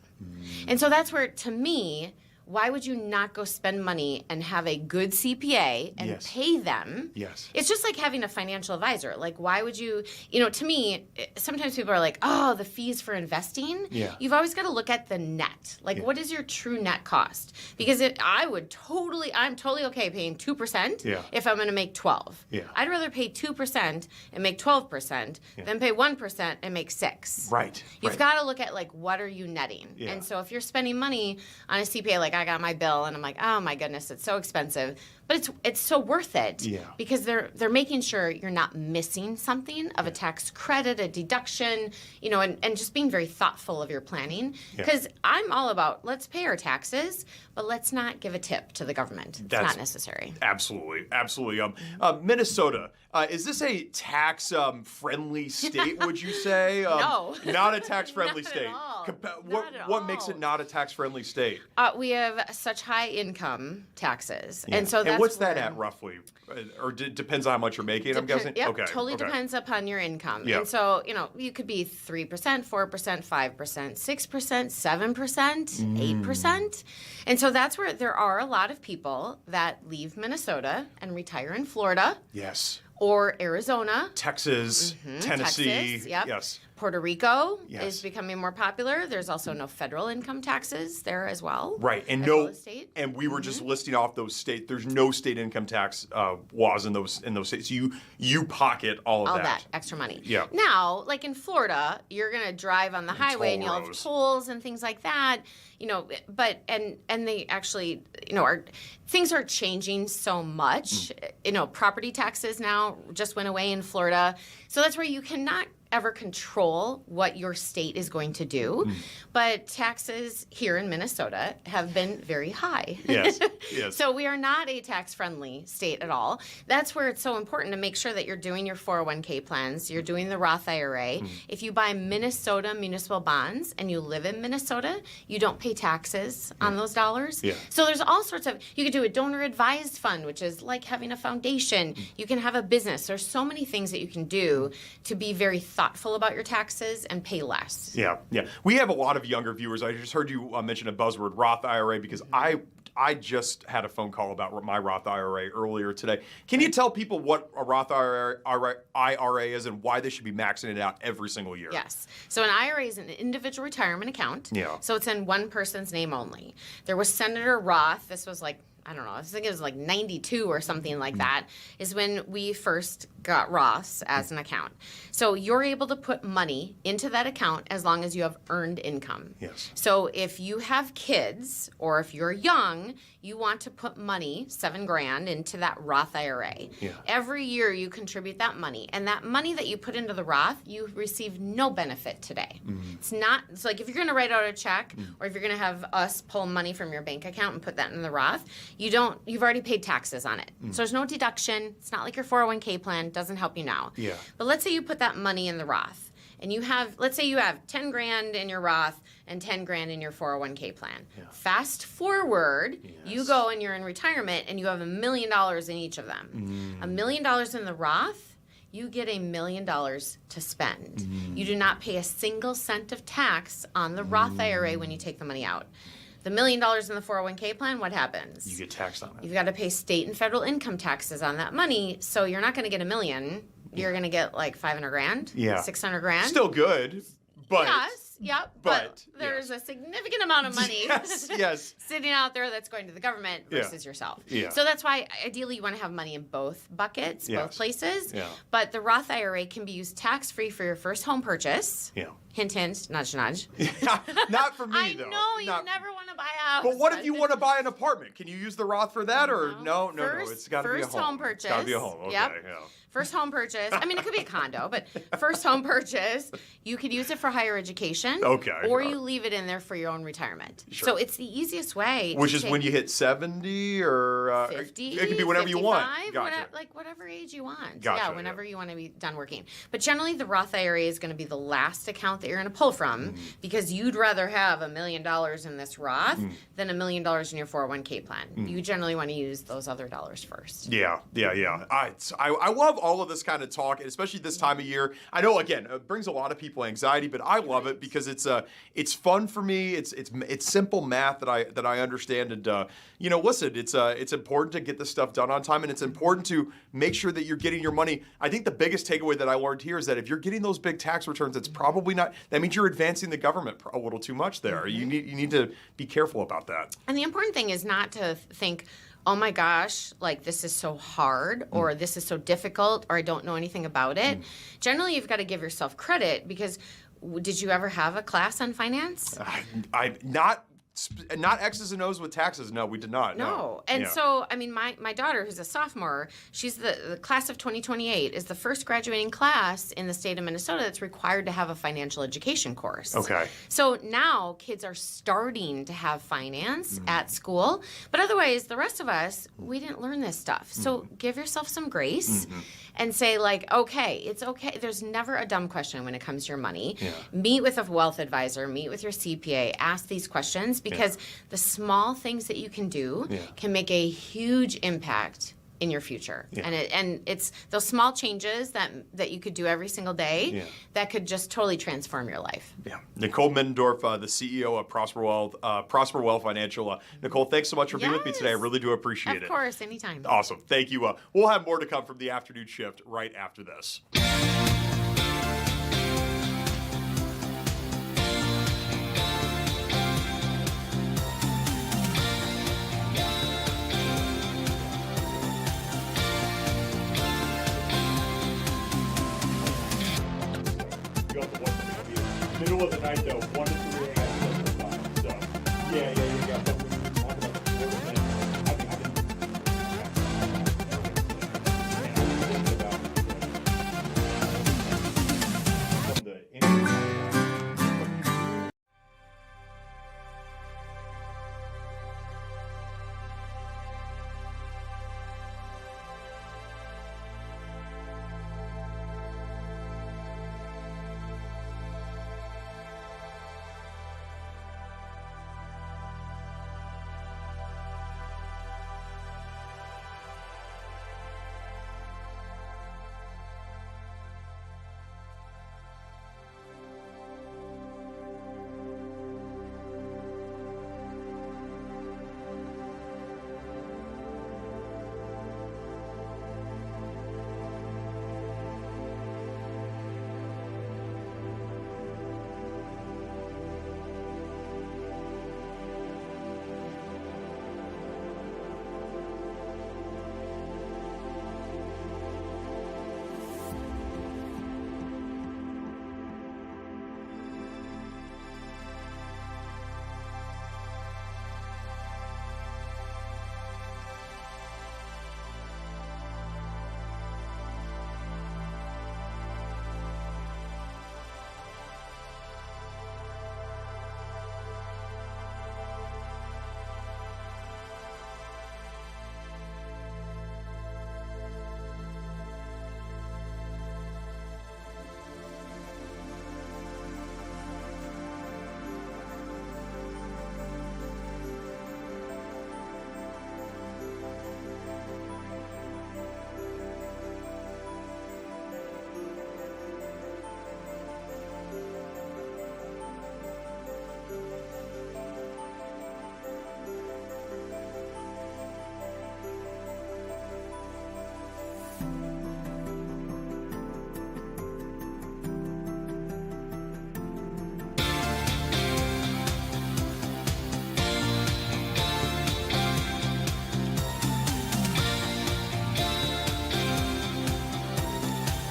And so that's where, to me, why would you not go spend money and have a good CPA and pay them?
Yes.
It's just like having a financial advisor. Like, why would you, to me, sometimes people are like, oh, the fees for investing.
Yeah.
You've always got to look at the net. Like, what is your true net cost? Because I'm totally okay paying 2% if I'm going to make 12.
Yeah.
I'd rather pay 2% and make 12% than pay 1% and make 6.
Right.
You've got to look at, like, what are you netting?
Yeah.
And so if you're spending money on a CPA, like I got my bill and I'm like, oh my goodness, it's so expensive. But it's so worth it because they're making sure you're not missing something of a tax credit, a deduction, and just being very thoughtful of your planning. Because I'm all about, let's pay our taxes, but let's not give a tip to the government. It's not necessary.
Absolutely. Minnesota, is this a tax-friendly state, would you say?
No.
Not a tax-friendly
Not
state.
at all.
What makes it not a tax-friendly state?
We have such high income taxes.
Yeah.
And so that's
what's that at roughly? Or depends on how much you're making, I'm guessing?
Yep,
Okay.
totally depends upon your income.
Yep.
And so, you could be 3%, 4%, 5%, 6%, 7%, 8%. And so that's where there are a lot of people that leave Minnesota and retire in Florida.
Yes.
Or Arizona.
Texas, Tennessee.
Texas, yep.
Yes.
Puerto Rico is becoming more popular. There's also no federal income taxes there as well.
Right, and and we were just listing off those states. There's no state income tax laws in those states. You pocket all of that
extra money.
Yeah.
Now, like in Florida, you're gonna drive on the highway and you'll have tolls and things like that. But they actually, things are changing so much. Property taxes now just went away in Florida, so that's where you cannot ever control what your state is going to do. But taxes here in Minnesota have been very high.
Yes.
So we are not a tax-friendly state at all. That's where it's so important to make sure that you're doing your 401k plans, you're doing the Roth IRA. If you buy Minnesota municipal bonds and you live in Minnesota, you don't pay taxes on those dollars. So there's all sorts of, you could do a donor advised fund, which is like having a foundation. You can have a business. There's so many things that you can do to be very thoughtful about your taxes and pay less.
Yeah. We have a lot of younger viewers. I just heard you mention a buzzword, Roth IRA, because I just had a phone call about my Roth IRA earlier today. Can you tell people what a Roth IRA is and why they should be maxing it out every single year?
Yes. So an IRA is an individual retirement account.
Yeah.
So it's in one person's name only. There was Senator Roth. This was like, I don't know, I think it was like 92 or something like that, is when we first got Roths as an account. So you're able to put money into that account as long as you have earned income.
Yes.
So if you have kids or if you're young, you want to put money, $7,000, into that Roth IRA.
Yeah.
Every year you contribute that money, and that money that you put into the Roth, you receive no benefit today. It's like if you're going to write out a check or if you're going to have us pull money from your bank account and put that in the Roth, you've already paid taxes on it. So there's no deduction. It's not like your 401k plan. Doesn't help you now.
Yeah.
But let's say you put that money in the Roth and let's say you have $10,000 in your Roth and $10,000 in your 401k plan.
Yeah.
Fast forward, you go and you're in retirement and you have $1 million in each of them. $1 million in the Roth, you get $1 million to spend. You do not pay a single cent of tax on the Roth IRA when you take the money out. The $1 million in the 401k plan, what happens?
You get taxed on it.
You've got to pay state and federal income taxes on that money, so you're not going to get $1 million. You're going to get like $500,000, $600,000.
Still good, but
but there's a significant amount of money
yes.
sitting out there that's going to the government versus yourself.
Yeah.
So that's why ideally you want to have money in both buckets, both places.
Yeah.
But the Roth IRA can be used tax-free for your first home purchase.
Yeah.
Hint, hint, nudge, nudge.
Not for me, though.
I know, you never want to buy a house.
But what if you want to buy an apartment? Can you use the Roth for that, or no? It's got to be a home.
First home purchase.
It's got to be a home. Okay,
Yep.
yeah.
First home purchase. I mean, it could be a condo, but first home purchase, you could use it for higher education.
Okay.
Or you leave it in there for your own retirement.
Sure.
So it's the easiest way.
Which is when you hit 70 or
50.
It could be whenever you want.
Gotcha. Whatever age you want.
Gotcha,
Yeah, whenever you want to be done working. But generally, the Roth IRA is going to be the last account that you're going to pull from because you'd rather have $1 million in this Roth than $1 million in your 401k plan. You generally want to use those other dollars first.
Yeah. I love all of this kind of talk, especially this time of year. I know, again, it brings a lot of people anxiety, but I love it because it's fun for me. It's simple math that I understand, and listen, it's important to get this stuff done on time, and it's important to make sure that you're getting your money. I think the biggest takeaway that I learned here is that if you're getting those big tax returns, it's probably not. That means you're advancing the government a little too much there. You need to be careful about that.
And the important thing is not to think, oh my gosh, like this is so hard or this is so difficult or I don't know anything about it. Generally, you've got to give yourself credit because did you ever have a class on finance?
Not X's and O's with taxes. No, we did not.
No. And so, I mean, my daughter, who's a sophomore, she's the class of 2028, is the first graduating class in the state of Minnesota that's required to have a financial education course.
Okay.
So now kids are starting to have finance at school, but otherwise, the rest of us, we didn't learn this stuff. So give yourself some grace and say, like, okay, it's okay. There's never a dumb question when it comes to your money. Yeah. Meet with a wealth advisor, meet with your CPA, ask these questions because the small things that you can do can make a huge impact in your future. Yeah. And it's those small changes that you could do every single day that could just totally transform your life.
Yeah. Nicole Middendorf, the CEO of Prosper Wealth Financial. Nicole, thanks so much for being with me today. I really do appreciate it.
Of course, anytime.
Awesome. Thank you. We'll have more to come from the afternoon shift right after this. Middle of the night though, 1 to 3 a.m. So yeah. But we can talk about the sports thing.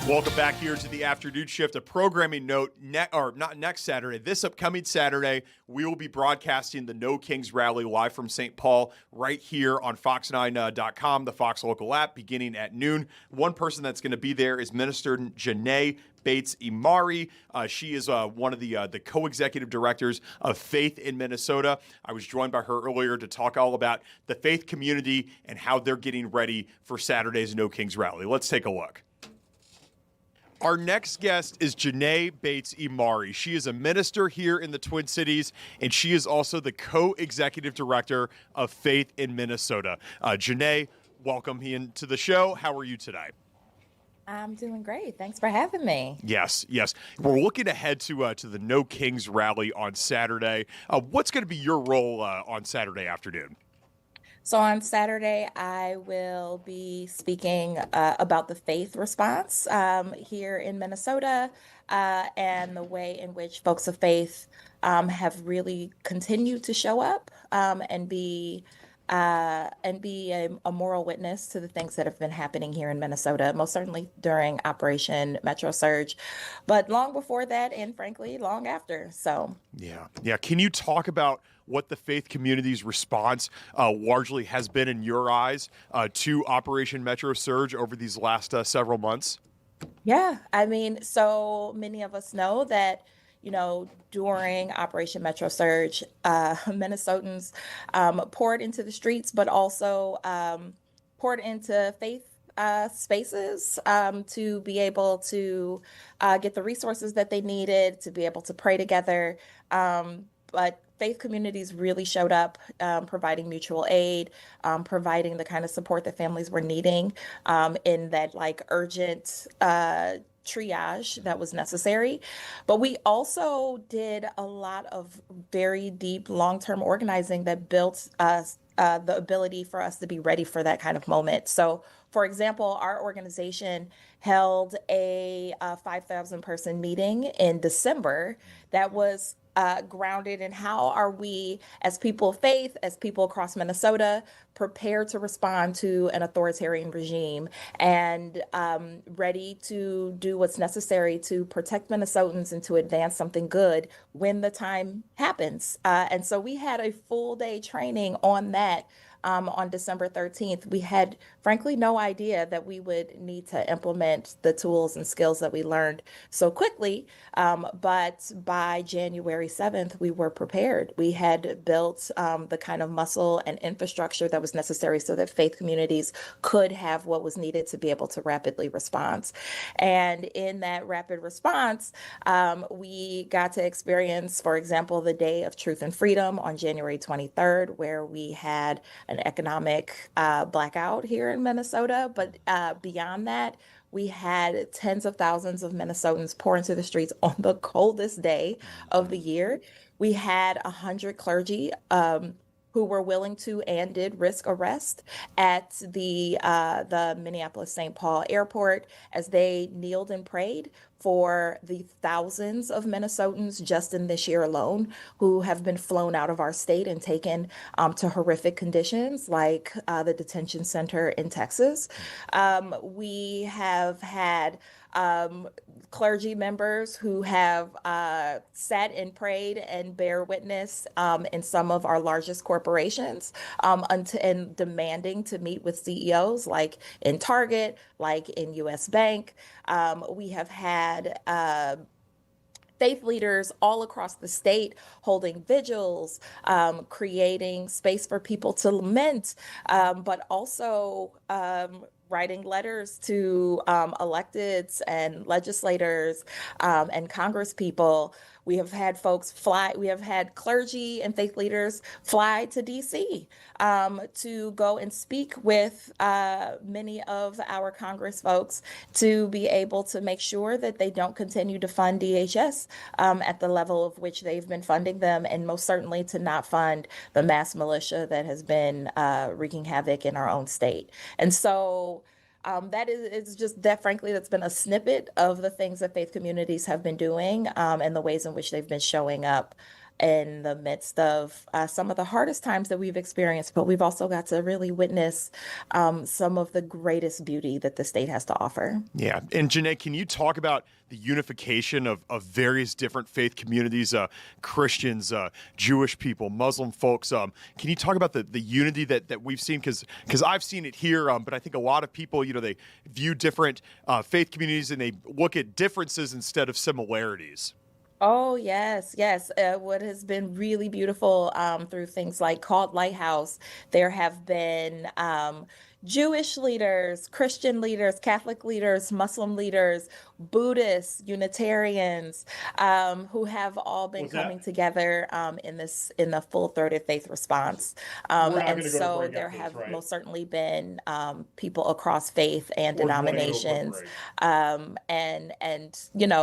Welcome back here to the afternoon shift. A programming note, not next Saturday, this upcoming Saturday, we will be broadcasting the No Kings Rally live from St. Paul right here on fox9.com, the Fox local app, beginning at noon. One person that's going to be there is Minister JaNaé Bates Imari. She is one of the co-executive directors of Faith in Minnesota. I was joined by her earlier to talk all about the faith community and how they're getting ready for Saturday's No Kings Rally. Let's take a look. Our next guest is JaNaé Bates Imari. She is a minister here in the Twin Cities, and she is also the co-executive director of Faith in Minnesota. JaNaé, welcome into the show. How are you today?
I'm doing great. Thanks for having me.
Yes. We're looking ahead to the No Kings Rally on Saturday. What's going to be your role on Saturday afternoon?
So on Saturday, I will be speaking about the faith response here in Minnesota and the way in which folks of faith have really continued to show up and be a moral witness to the things that have been happening here in Minnesota, most certainly during Operation Metro Surge, but long before that and frankly, long after. So
yeah. Can you talk about what the faith community's response largely has been in your eyes to Operation Metro Surge over these last several months?
Yeah, I mean, so many of us know that, during Operation Metro Surge, Minnesotans poured into the streets, but also poured into faith spaces to be able to get the resources that they needed, to be able to pray together. But faith communities really showed up, providing mutual aid, providing the kind of support that families were needing in that urgent triage that was necessary. But we also did a lot of very deep long-term organizing that built us the ability for us to be ready for that kind of moment. So, for example, our organization held a 5,000 person meeting in December that was grounded in how are we as people of faith, as people across Minnesota, prepared to respond to an authoritarian regime and ready to do what's necessary to protect Minnesotans and to advance something good when the time happens. And so we had a full day training on that. On December 13th, we had, frankly, no idea that we would need to implement the tools and skills that we learned so quickly. But by January 7th, we were prepared. We had built the kind of muscle and infrastructure that was necessary so that faith communities could have what was needed to be able to rapidly respond. And in that rapid response, we got to experience, for example, the Day of Truth and Freedom on January 23rd, where we had an economic blackout here in Minnesota. But beyond that, we had tens of thousands of Minnesotans pour into the streets on the coldest day of the year. We had 100 clergy who were willing to and did risk arrest at the Minneapolis-St. Paul airport as they kneeled and prayed for the thousands of Minnesotans just in this year alone who have been flown out of our state and taken to horrific conditions like the detention center in Texas. We have had clergy members who have sat and prayed and bear witness in some of our largest corporations and demanding to meet with CEOs like in Target, like in US Bank. We have had faith leaders all across the state holding vigils, creating space for people to lament, but also writing letters to electeds and legislators and congresspeople. We have had folks fly, we have had clergy and faith leaders fly to DC to go and speak with many of our Congress folks to be able to make sure that they don't continue to fund DHS at the level of which they've been funding them, and most certainly to not fund the mass militia that has been wreaking havoc in our own state. And so that is just that, frankly, that's been a snippet of the things that faith communities have been doing and the ways in which they've been showing up in the midst of some of the hardest times that we've experienced, but we've also got to really witness some of the greatest beauty that the state has to offer.
Yeah. And JaNaé, can you talk about the unification of various different faith communities, Christians, Jewish people, Muslim folks? Can you talk about the unity that we've seen? Because I've seen it here, but I think a lot of people, they view different faith communities and they look at differences instead of similarities.
Oh, yes, yes. What has been really beautiful through things like Called Lighthouse, there have been Jewish leaders, Christian leaders, Catholic leaders, Muslim leaders, Buddhists, Unitarians, who have all been coming together in the full-throated faith response. And so there have most certainly been people across faith and denominations, and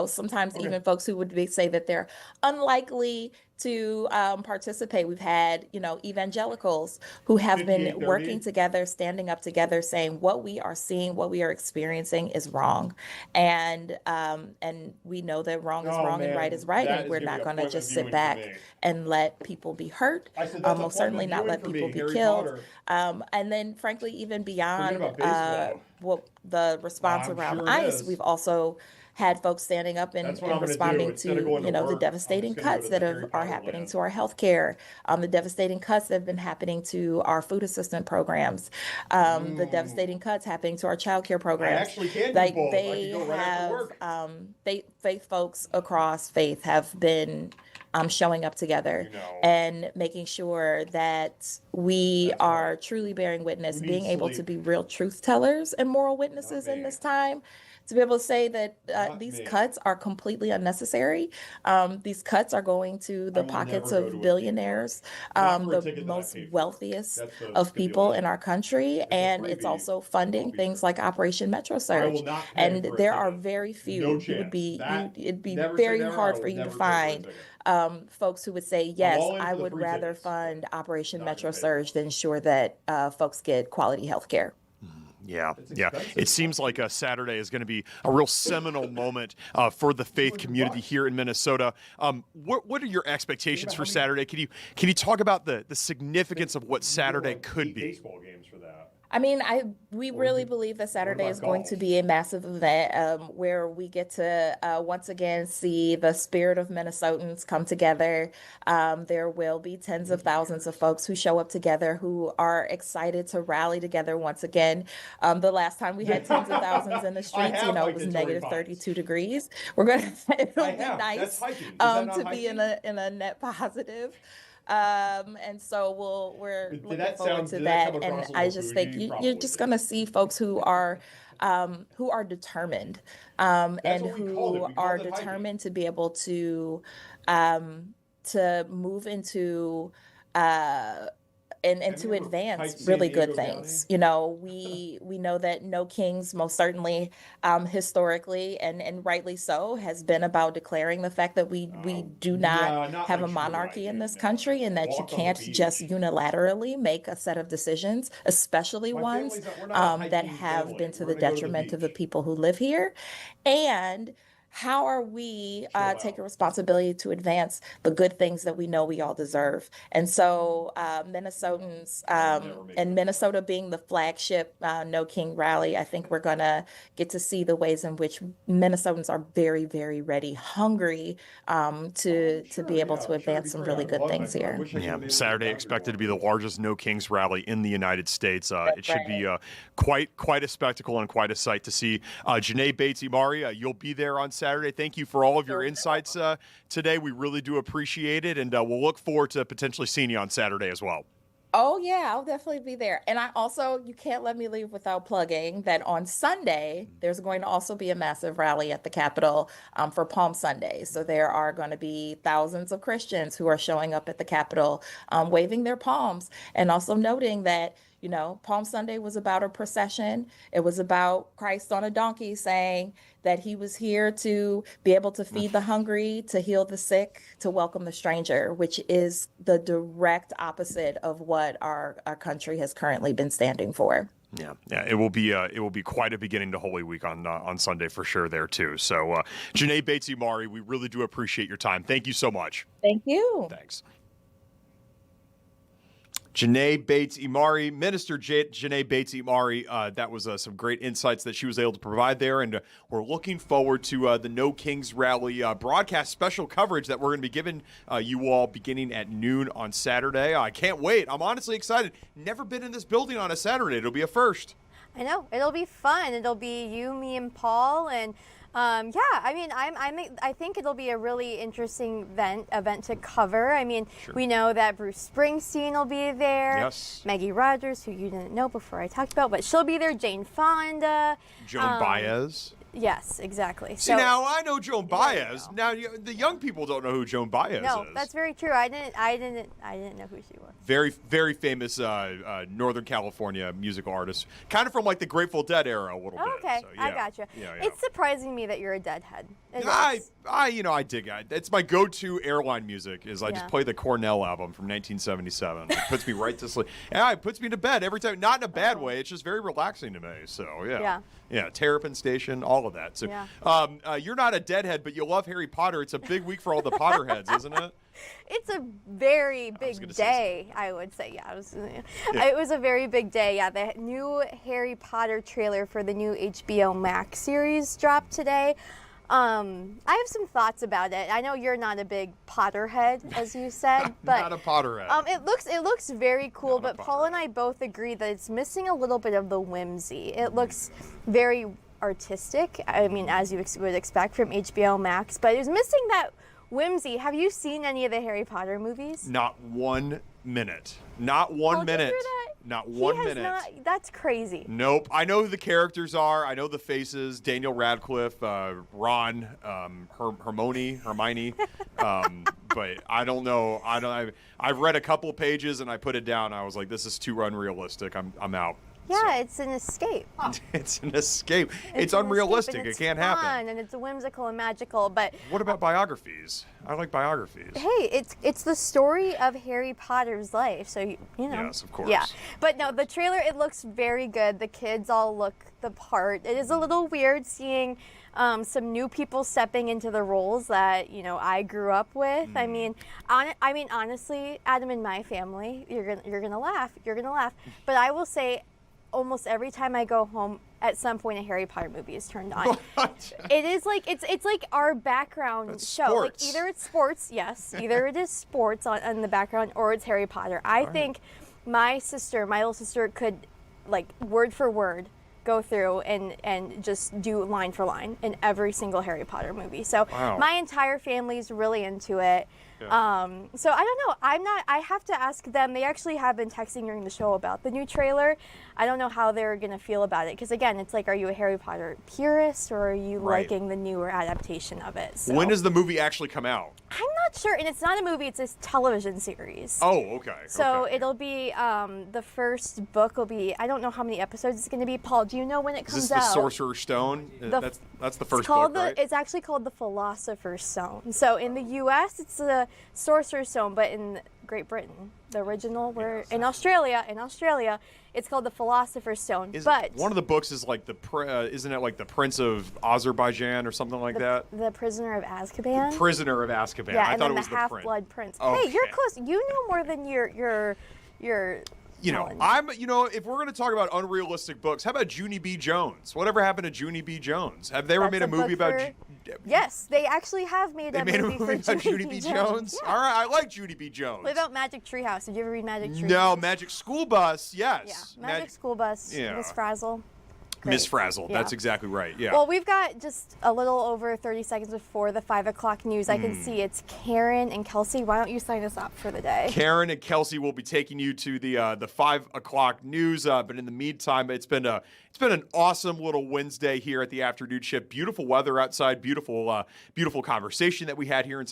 sometimes even folks who would say that they're unlikely to participate. We've had, evangelicals who have been working together, standing up together, saying what we are seeing, what we are experiencing is wrong. And we know that wrong is wrong and right is right. And we're not going to just sit back and let people be hurt. Most certainly not let people be killed. And then, frankly, even beyond what the response around ICE, we've also had folks standing up and responding to, the devastating cuts that are happening to our healthcare, the devastating cuts that have been happening to our food assistance programs, the devastating cuts happening to our child care programs. Faith folks across faith have been showing up together and making sure that we are truly bearing witness, being able to be real truth tellers and moral witnesses in this time. To be able to say that these cuts are completely unnecessary. These cuts are going to the pockets of billionaires, the most wealthiest of people in our country, and it's also funding things like Operation Metro Surge. And there are very few. It'd be very hard for you to find folks who would say, yes, I would rather fund Operation Metro Surge than ensure that folks get quality health care.
Yeah. It seems like Saturday is going to be a real seminal moment for the faith community here in Minnesota. What are your expectations for Saturday? Can you talk about the significance of what Saturday could be? Baseball games for that.
I mean, we really believe that Saturday is going to be a massive event where we get to once again see the spirit of Minnesotans come together. There will be tens of thousands of folks who show up together who are excited to rally together once again. The last time we had tens of thousands in the streets, it was negative 32 degrees. It'll be nice to be in a net positive. And so we're looking forward to that. And I just think you're just going to see folks who are determined, and who are determined to be able to move into and to advance really good things. We know that No Kings most certainly historically and rightly so has been about declaring the fact that we do not have a monarchy in this country, and that you can't just unilaterally make a set of decisions, especially ones that have been to the detriment of the people who live here. And how are we taking responsibility to advance the good things that we know we all deserve? And so Minnesotans, and Minnesota being the flagship No King rally, I think we're going to get to see the ways in which Minnesotans are very, very ready, hungry to be able to advance some really good things here.
Yeah, Saturday expected to be the largest No Kings rally in the United States. It should be quite a spectacle and quite a sight to see. JaNaé Bates Imari, you'll be there on Saturday. Thank you for all of your insights today. We really do appreciate it, and we'll look forward to potentially seeing you on Saturday as well.
Oh, yeah, I'll definitely be there. And you can't let me leave without plugging that on Sunday, there's going to also be a massive rally at the Capitol for Palm Sunday. So there are going to be thousands of Christians who are showing up at the Capitol, waving their palms, and also noting that Palm Sunday was about a procession. It was about Christ on a donkey saying that he was here to be able to feed the hungry, to heal the sick, to welcome the stranger, which is the direct opposite of what our country has currently been standing for.
Yeah, it will be quite a beginning to Holy Week on Sunday for sure there too. So, JaNaé Bates Imari, we really do appreciate your time. Thank you so much.
Thank you.
Thanks. JaNaé Bates Imari, Minister JaNaé Bates Imari, that was some great insights that she was able to provide there, and we're looking forward to the No Kings Rally broadcast special coverage that we're going to be giving you all beginning at noon on Saturday. I can't wait. I'm honestly excited. Never been in this building on a Saturday. It'll be a first.
I know. It'll be fun. It'll be you, me, and Paul, and I mean, I think it'll be a really interesting event to cover. I mean, we know that Bruce Springsteen will be there.
Yes.
Maggie Rogers, who you didn't know before I talked about, but she'll be there. Jane Fonda.
Joan Baez.
Yes, exactly.
See, now I know Joan Baez. Now the young people don't know who Joan Baez is.
No, that's very true. I didn't know who she was.
Very, very famous Northern California musical artist, kind of from like the Grateful Dead era a little bit.
Okay,
So,
I gotcha.
Yeah.
It's surprising me that you're a Deadhead.
I dig it. It's my go-to airline music. I just play the Cornell album from 1977. It puts me right to sleep. Yeah, it puts me to bed every time. Not in a bad way. It's just very relaxing to me. So yeah, Terrapin Station, all of that. So you're not a Deadhead, but you love Harry Potter. It's a big week for all the Potterheads, isn't it?
It's a very big day, I would say. It was a very big day. Yeah, the new Harry Potter trailer for the new HBO Max series dropped today. I have some thoughts about it. I know you're not a big Potterhead, as you said, but
not a Potterhead.
It looks very cool. But Paul and I both agree that it's missing a little bit of the whimsy. It looks very artistic. I mean, as you would expect from HBO Max, but it's missing that whimsy. Have you seen any of the Harry Potter movies?
Not 1 minute. Not 1 minute.
Did you hear that?
Not 1 minute.
That's crazy.
Nope. I know who the characters are. I know the faces. Daniel Radcliffe, Ron, Hermione. But I don't know. I've read a couple pages and I put it down. I was like, this is too unrealistic. I'm out.
Yeah, it's an escape.
It's an escape. It's unrealistic.
Escape,
it can't happen.
Fun, and it's whimsical and magical. But
what about biographies? I like biographies.
Hey, it's the story of Harry Potter's life. So you know.
Yes, of course.
Yeah, but no, the trailer, it looks very good. The kids all look the part. It is a little weird seeing some new people stepping into the roles that I grew up with. I mean, honestly, Adam, in my family, you're gonna laugh. But I will say, almost every time I go home, at some point a Harry Potter movie is turned on. It is like it's like our background show.
Sports.
Like either it's sports, yes, either it is sports on the background, or it's Harry Potter. I think my little sister, could like word for word go through and just do line for line in every single Harry Potter movie. So my entire family's really into it. So I don't know. I have to ask them. They actually have been texting during the show about the new trailer. I don't know how they're going to feel about it. Because again, it's like, are you a Harry Potter purist or are you liking the newer adaptation of it? So,
when does the movie actually come out?
I'm not sure. And it's not a movie. It's a television series.
Oh, okay.
So it'll be, the first book will be, I don't know how many episodes it's going to be. Paul, do you know when it comes out?
Is this the Sorcerer's Stone? That's the first book, right?
It's actually called the Philosopher's Stone. So in the U.S., it's the Sorcerer's Stone, but in Great Britain, the original, in Australia, it's called the Philosopher's Stone. But
one of the books is like isn't it like the Prince of Azerbaijan or something like that?
The Prisoner of Azkaban.
The Prisoner of Azkaban.
Yeah,
I
and
thought
then
it was
the
the
Half-Blood Prince.
Okay.
Hey, you're close. You know more than your.
If we're going to talk about unrealistic books, how about Junie B. Jones? Whatever happened to Junie B. Jones? Have they ever made a movie about?
Yes, they actually have made a movie
about Junie B. Jones.
Yeah.
All right, I like Junie B. Jones.
What about Magic Treehouse? Did you ever read Magic Treehouse?
No, Magic School Bus. Yes.
Yeah, Magic School Bus.
Yeah.
Miss Frazzle.
Miss Frazzle.
Yeah.
That's exactly right. Yeah.
Well, we've got just a little over 30 seconds before the 5 o'clock news. I can see it's Karen and Kelsey. Why don't you sign us up for the day?
Karen and Kelsey will be taking you to the 5 o'clock news. But in the meantime, it's been an awesome little Wednesday here at the afternoon shift. Beautiful weather outside. Beautiful conversation that we had here inside